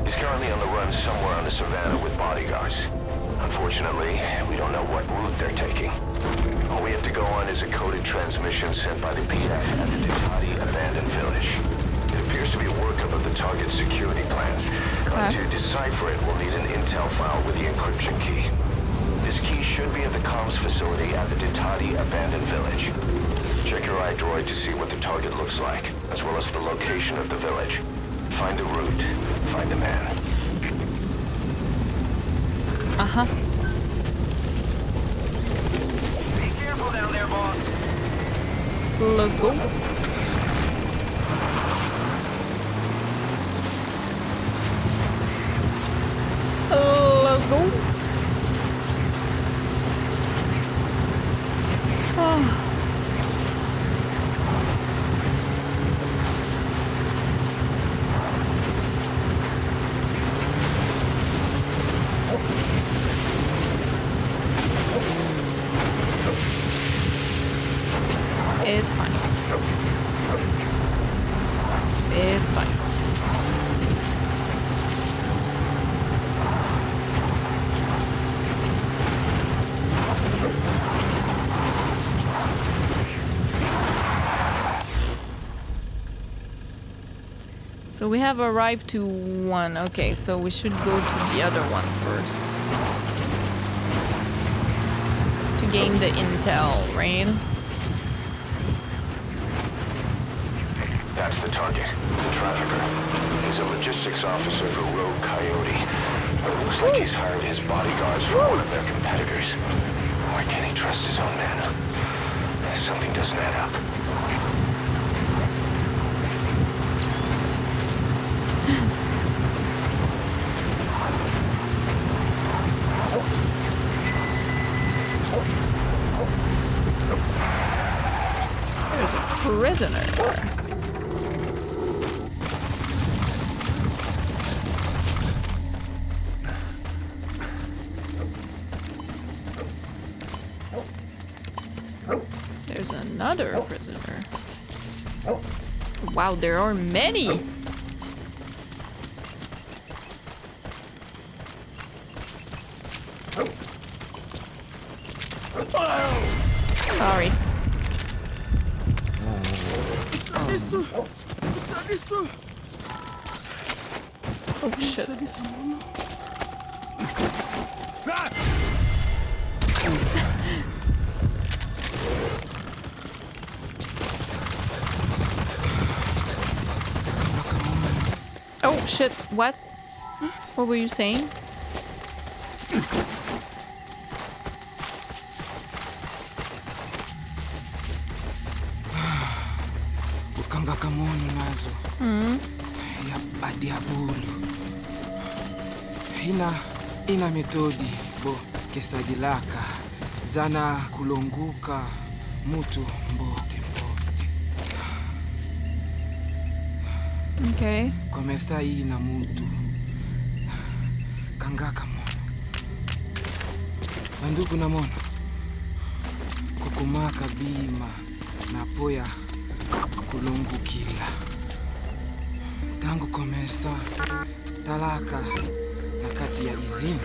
He's currently on the run somewhere on the savannah with bodyguards. Unfortunately, we don't know what route they're taking. All we have to go on is a coded transmission sent by the PF at the Ditati abandoned village. It appears to be a workup of the target's security plans. But to decipher it, we'll need an intel file with the encryption key. This key should be at the comms facility at the Ditati abandoned village. Check your iDroid to see what the target looks like, as well as the location of the village. Find the route. Find the man. Uh-huh. Be careful down there, boss. Let's go. Let's go. Oh. It's fine. It's fine. So we have arrived to one. Okay, so we should go to the other one first. To gain the intel, right? That's the target, the trafficker. He's a logistics officer for Rogue Coyote. But it looks like he's hired his bodyguards from one of their competitors. Why can't he trust his own men? Something doesn't add up. There's a prisoner. There's another prisoner. Wow, there are many. Sorry. Oh shit. Oh shit, what? What were you saying? Ukanga kamono nazo. Ya badiabulu. Ina metodi bo kesadilaka. Zana kulonguka mutu mbote. Okay. Komersa hii na mutu. Kangaka mono. Bandugu na mono. Kukumaka bima na poya kulungukila. Tangu komersa talaka na kati ya izini.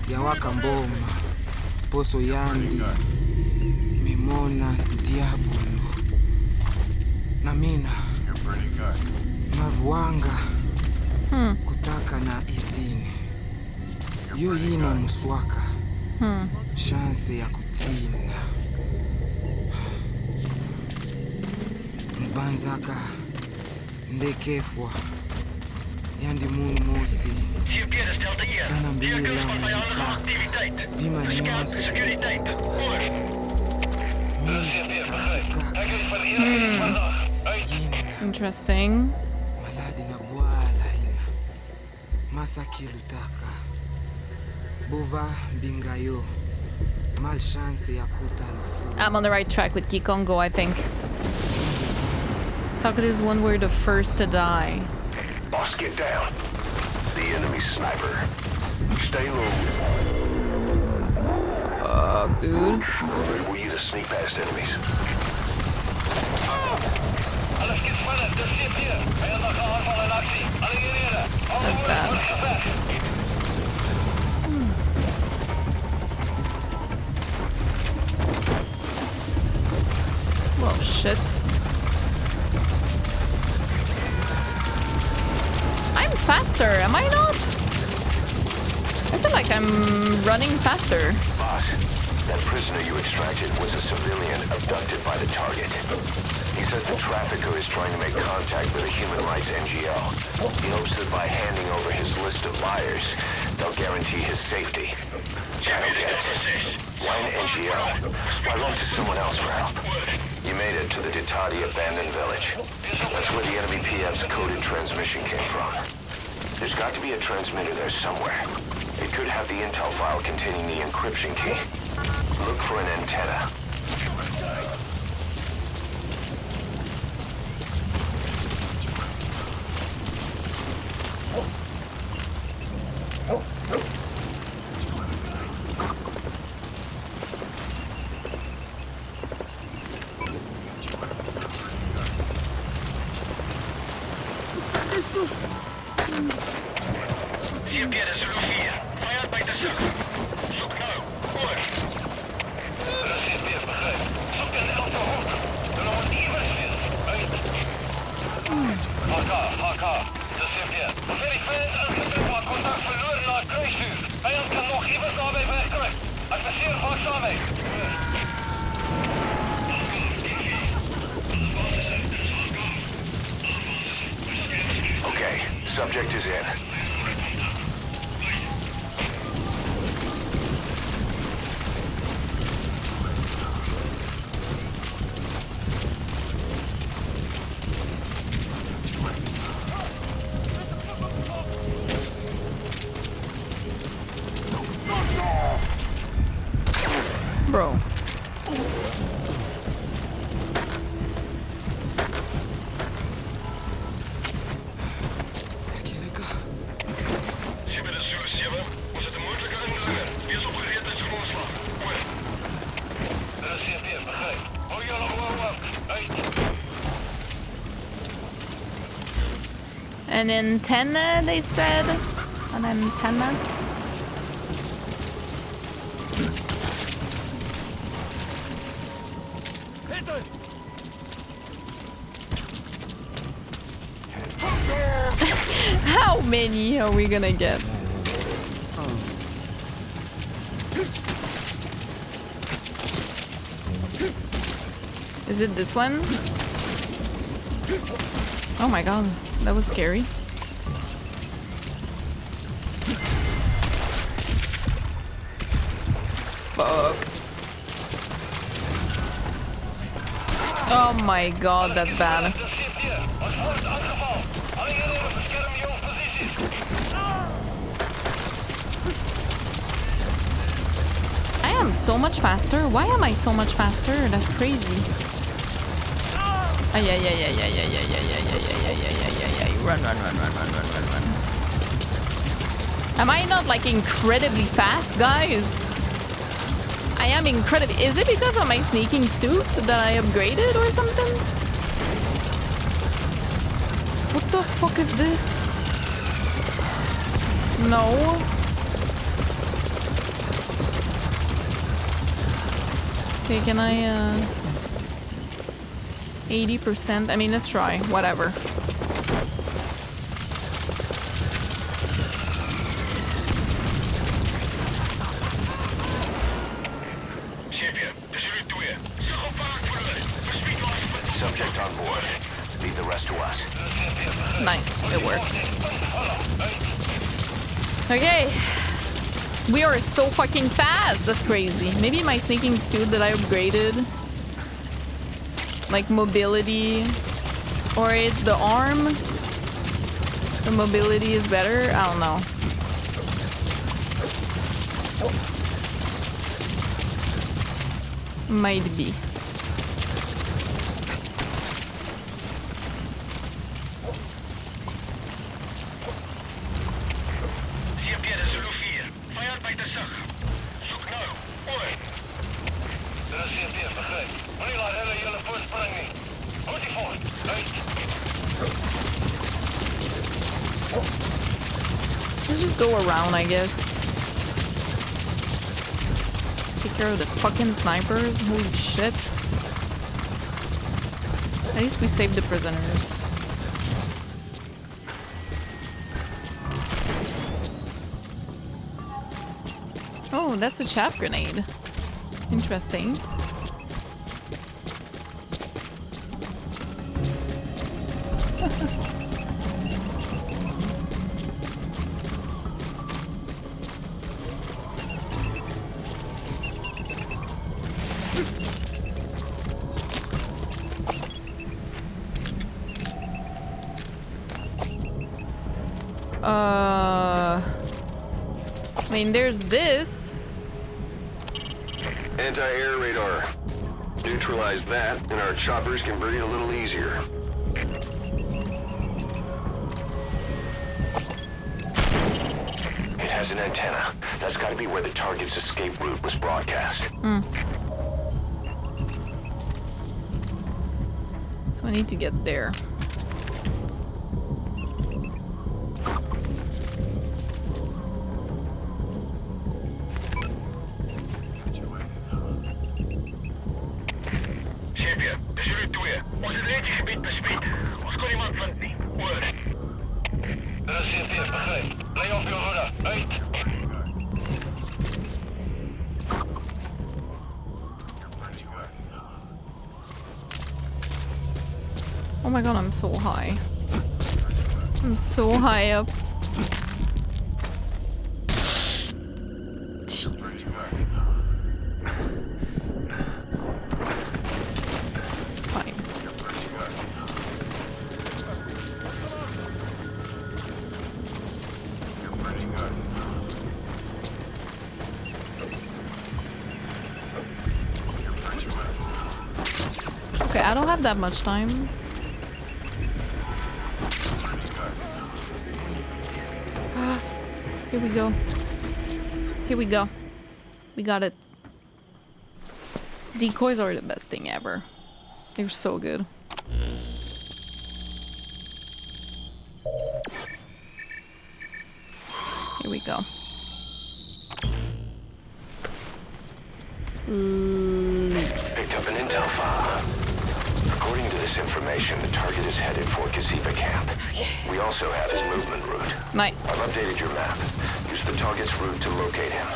Yawaka mboma. Poso yandi. Mimona diabulu. Na mina. Mavuanga kutaka na izini. Yo yina muswaka. Chance ya kutina. Mbanzaka ndekefwa. Yandi munu mosi. Kana mbili la mkaka. Bima nyonsi kutisaka. Interesting. Maladi na bwala ina. Masaki lutaka. Bova bingayo. Malchance ya kutalfu. I'm on the right track with Kikongo, I think. Talk is one were the first to die. Boss, get down. The enemy sniper. Stay low. Fuck, dude. We need to sneak past enemies. That's bad. Well, shit. I'm faster, am I not? I feel like I'm running faster. Boss, that prisoner you extracted was a civilian abducted by the target. He says the trafficker is trying to make contact with a human rights NGO. He hopes that by handing over his list of buyers, they'll guarantee his safety. I don't get it. Why an NGO? Why look to someone else for help? You made it to the Ditati abandoned village. That's where the enemy PM's coded transmission came from. There's got to be a transmitter there somewhere. It could have the intel file containing the encryption key. Look for an antenna. Okay, subject is in. Bro. An antenna, they said. An antenna. How many are we gonna get? Is it this one? Oh my god, that was scary. Fuck. Oh my god, that's bad. I am so much faster. Why am I so much faster? That's crazy. Run. Am I not like incredibly fast, guys? I am incredibly. Is it because of my sneaking suit that I upgraded or something? What the fuck is this? No. Okay, can I 80%? I mean, let's try. Whatever. Subject on board. Leave the rest to us. Nice, it worked. Okay. We are so fucking fast. That's crazy. Maybe my sneaking suit that I upgraded. Like mobility. Or it's the arm. The mobility is better. I don't know. Might be. Let's just go around, I guess. Take care of the fucking snipers. Holy shit. At least we saved the prisoners. Oh, that's a chaff grenade. Interesting. I mean, there's this. Anti-air radar. Neutralize that, and our choppers can breathe a little easier. It has an antenna. That's got to be where the target's escape route was broadcast. So I need to get there. Oh my god, I'm so high. I'm so high up. Jesus. It's fine. Okay, I don't have that much time. Here we go. Here we go. We got it. Decoys are the best thing ever. They're so good. Here we go. Picked up an intel file. According to this information, the target is headed for Gaziba camp. We also have his movement route. Nice. I've updated your map. Use the target's route to locate him.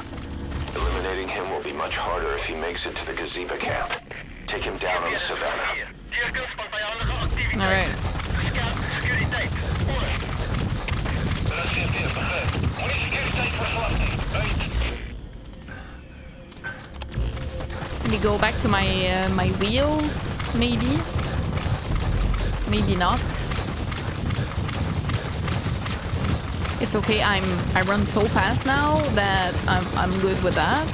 Eliminating him will be much harder if he makes it to the Gaziba camp. Take him down on the savannah. Alright. Let me go back to my my wheels, maybe. Maybe not. It's okay. I run so fast now that I'm good with that.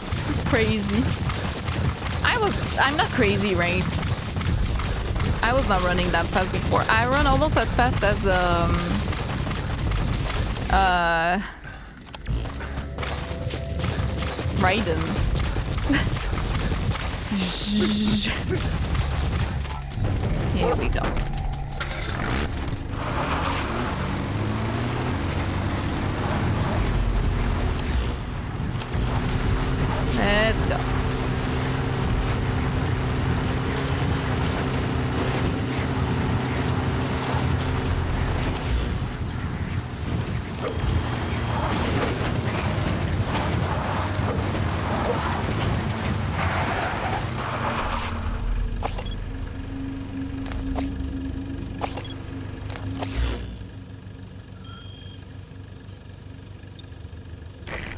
It's just crazy. I'm not crazy, right? I was not running that fast before. I run almost as fast as Raiden. Here we go. Let's go.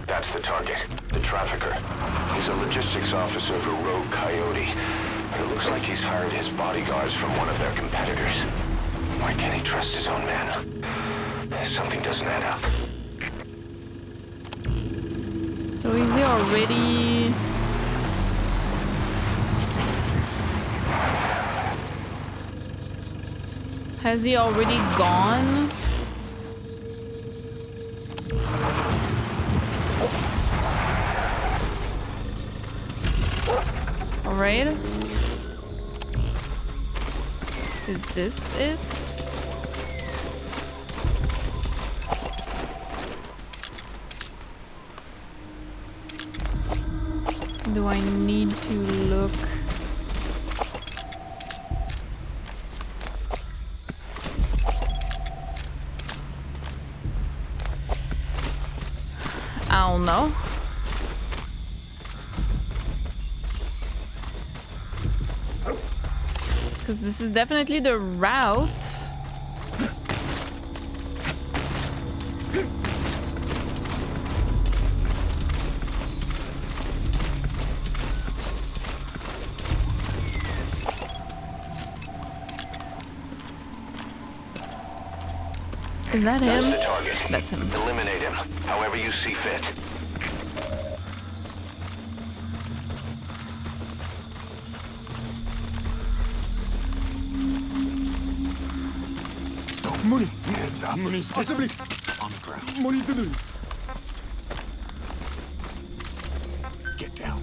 That's the target, the trafficker. He's a logistics officer for Rogue Coyote, but it looks like he's hired his bodyguards from one of their competitors. Why can't he trust his own men? Something doesn't add up. So is he already... Has he already gone? Alright. Is this it? Do I need to look? I don't know. Because this is definitely the route. Is that him? That's the target. That's him. Eliminate him, however you see fit. Money. Money. Possibly. On the ground. Money to do. Get down.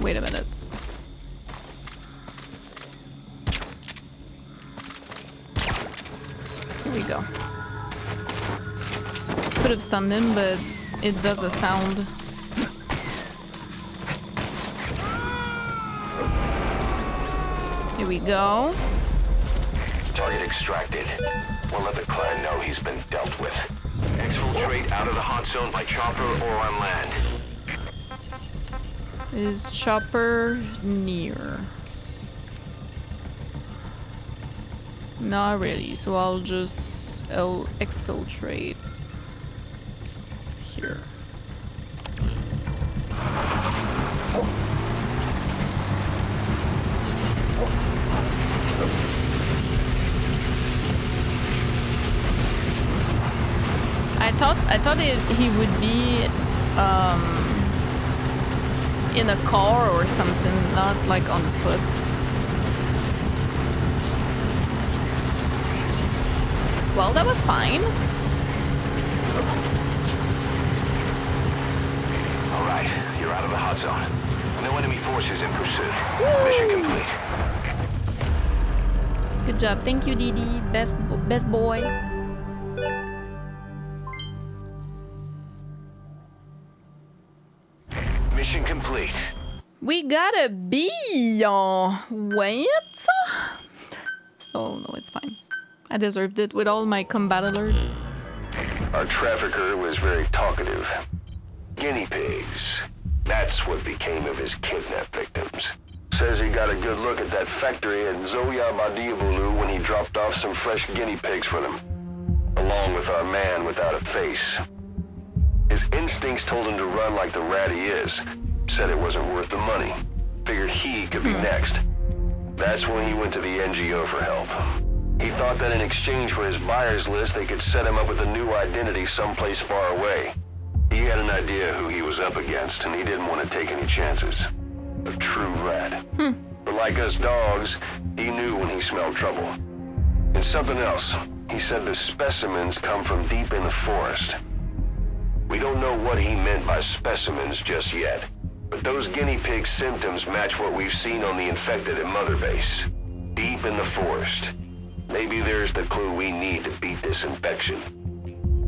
Wait a minute. Here we go. Could have stunned him, but it does a sound. Here we go. Target extracted. We'll let the clan know he's been dealt with. Exfiltrate out of the hot zone by chopper or on land. Is chopper near? Not really, so I'll exfiltrate here. I thought he would be in a car or something, not like on foot. Well, that was fine. All right, you're out of the hot zone. No enemy forces in pursuit. Mission complete. Good job, thank you, Didi. Best boy. Mission complete. We got a B. Wait. Oh no, it's fine. I deserved it with all my combat alerts. Our trafficker was very talkative. Guinea pigs. That's what became of his kidnapped victims. Says he got a good look at that factory at Zoya Badiabulu when he dropped off some fresh guinea pigs for them, along with our man without a face. His instincts told him to run like the rat he is. Said it wasn't worth the money. Figured he could be next. That's when he went to the NGO for help. He thought that in exchange for his buyer's list, they could set him up with a new identity someplace far away. He had an idea who he was up against, and he didn't want to take any chances. A true rat. But like us dogs, he knew when he smelled trouble. And something else. He said the specimens come from deep in the forest. We don't know what he meant by specimens just yet, but those guinea pig symptoms match what we've seen on the infected at Mother Base. Deep in the forest. Maybe there's the clue we need to beat this infection.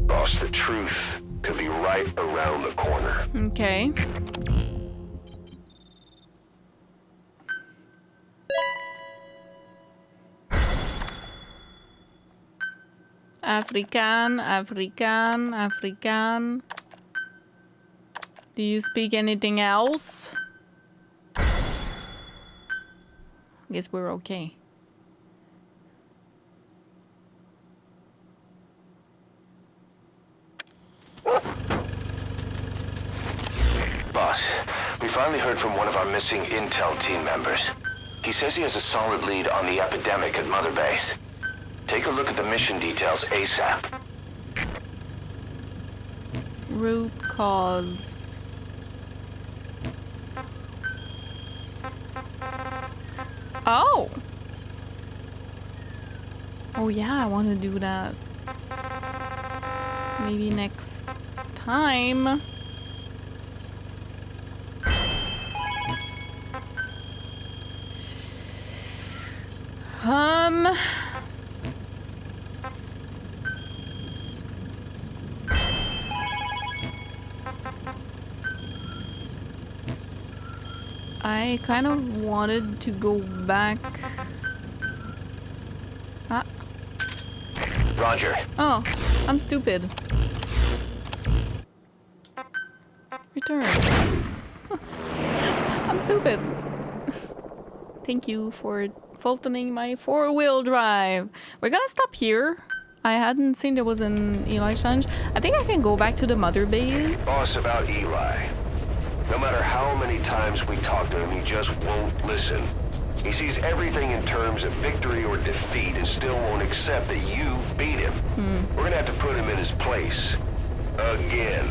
Boss, the truth could be right around the corner. Okay. African. Do you speak anything else? Guess we're okay. Boss, we finally heard from one of our missing intel team members. He says he has a solid lead on the epidemic at Mother Base. Take a look at the mission details ASAP. Root cause. Oh! Oh yeah, I want to do that. Maybe next time. I kind of wanted to go back. Ah. Roger. Oh, I'm stupid. Return. I'm stupid. Thank you for faulting my 4-wheel drive. We're gonna stop here. I hadn't seen there was an Eli challenge. I think I can go back to the Mother Base. Boss, about Eli. No matter how many times we talk to him, he just won't listen. He sees everything in terms of victory or defeat and still won't accept that you beat him. We're gonna have to put him in his place. Again.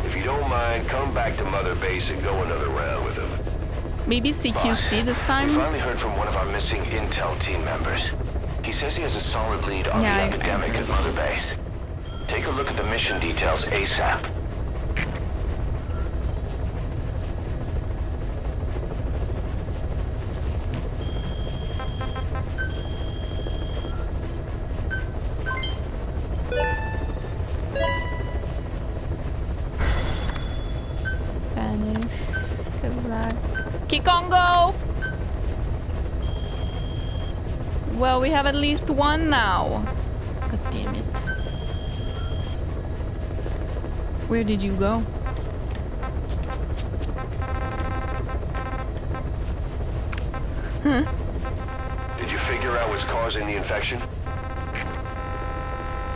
If you don't mind, come back to Mother Base and go another round with him. Maybe CQC this time? We finally heard from one of our missing intel team members. He says he has a solid lead on the epidemic at Mother Base. Take a look at the mission details ASAP. Spanish, Kazakh, Kikongo! Well, we have at least one now. God damn it. Where did you go? Huh? Did you figure out what's causing the infection?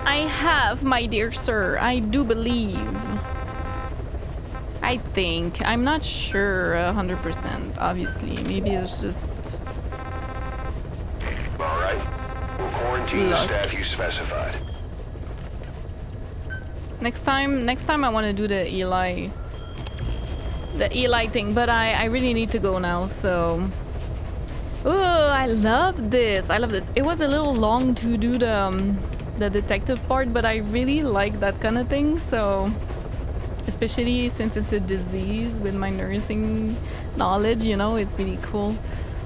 I have, my dear sir. I do believe. I think. I'm not sure 100%, obviously. Maybe it's just... Alright. We'll quarantine the staff you specified. Next time I want to do the Eli thing, but I really need to go now, so... Oh, I love this. I love this. It was a little long to do the detective part, but I really like that kind of thing, so... Especially since it's a disease with my nursing knowledge, you know, it's really cool.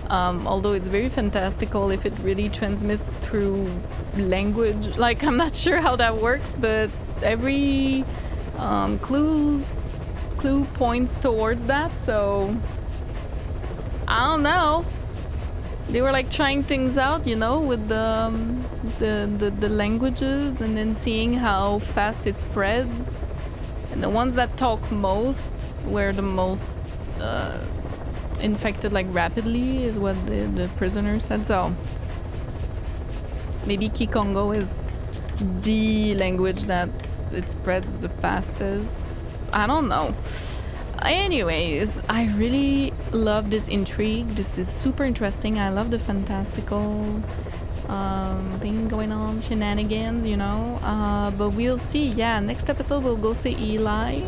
Although it's very fantastical if it really transmits through language. Like, I'm not sure how that works, but every clue points towards that, so I don't know. They were like trying things out, you know, with the languages, and then seeing how fast it spreads. And the ones that talk most were the most infected, like rapidly, is what the prisoner said. So maybe Kikongo is the language that it spreads the fastest. I don't know. Anyways, I really love this intrigue. This is super interesting. I love the fantastical thing going on, shenanigans, you know. But we'll see. Yeah, next episode we'll go see Eli,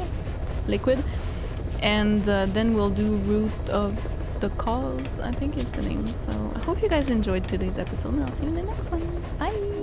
Liquid, and then we'll do Root of the Cause, I think is the name. So I hope you guys enjoyed today's episode, and I'll see you in the next one. Bye.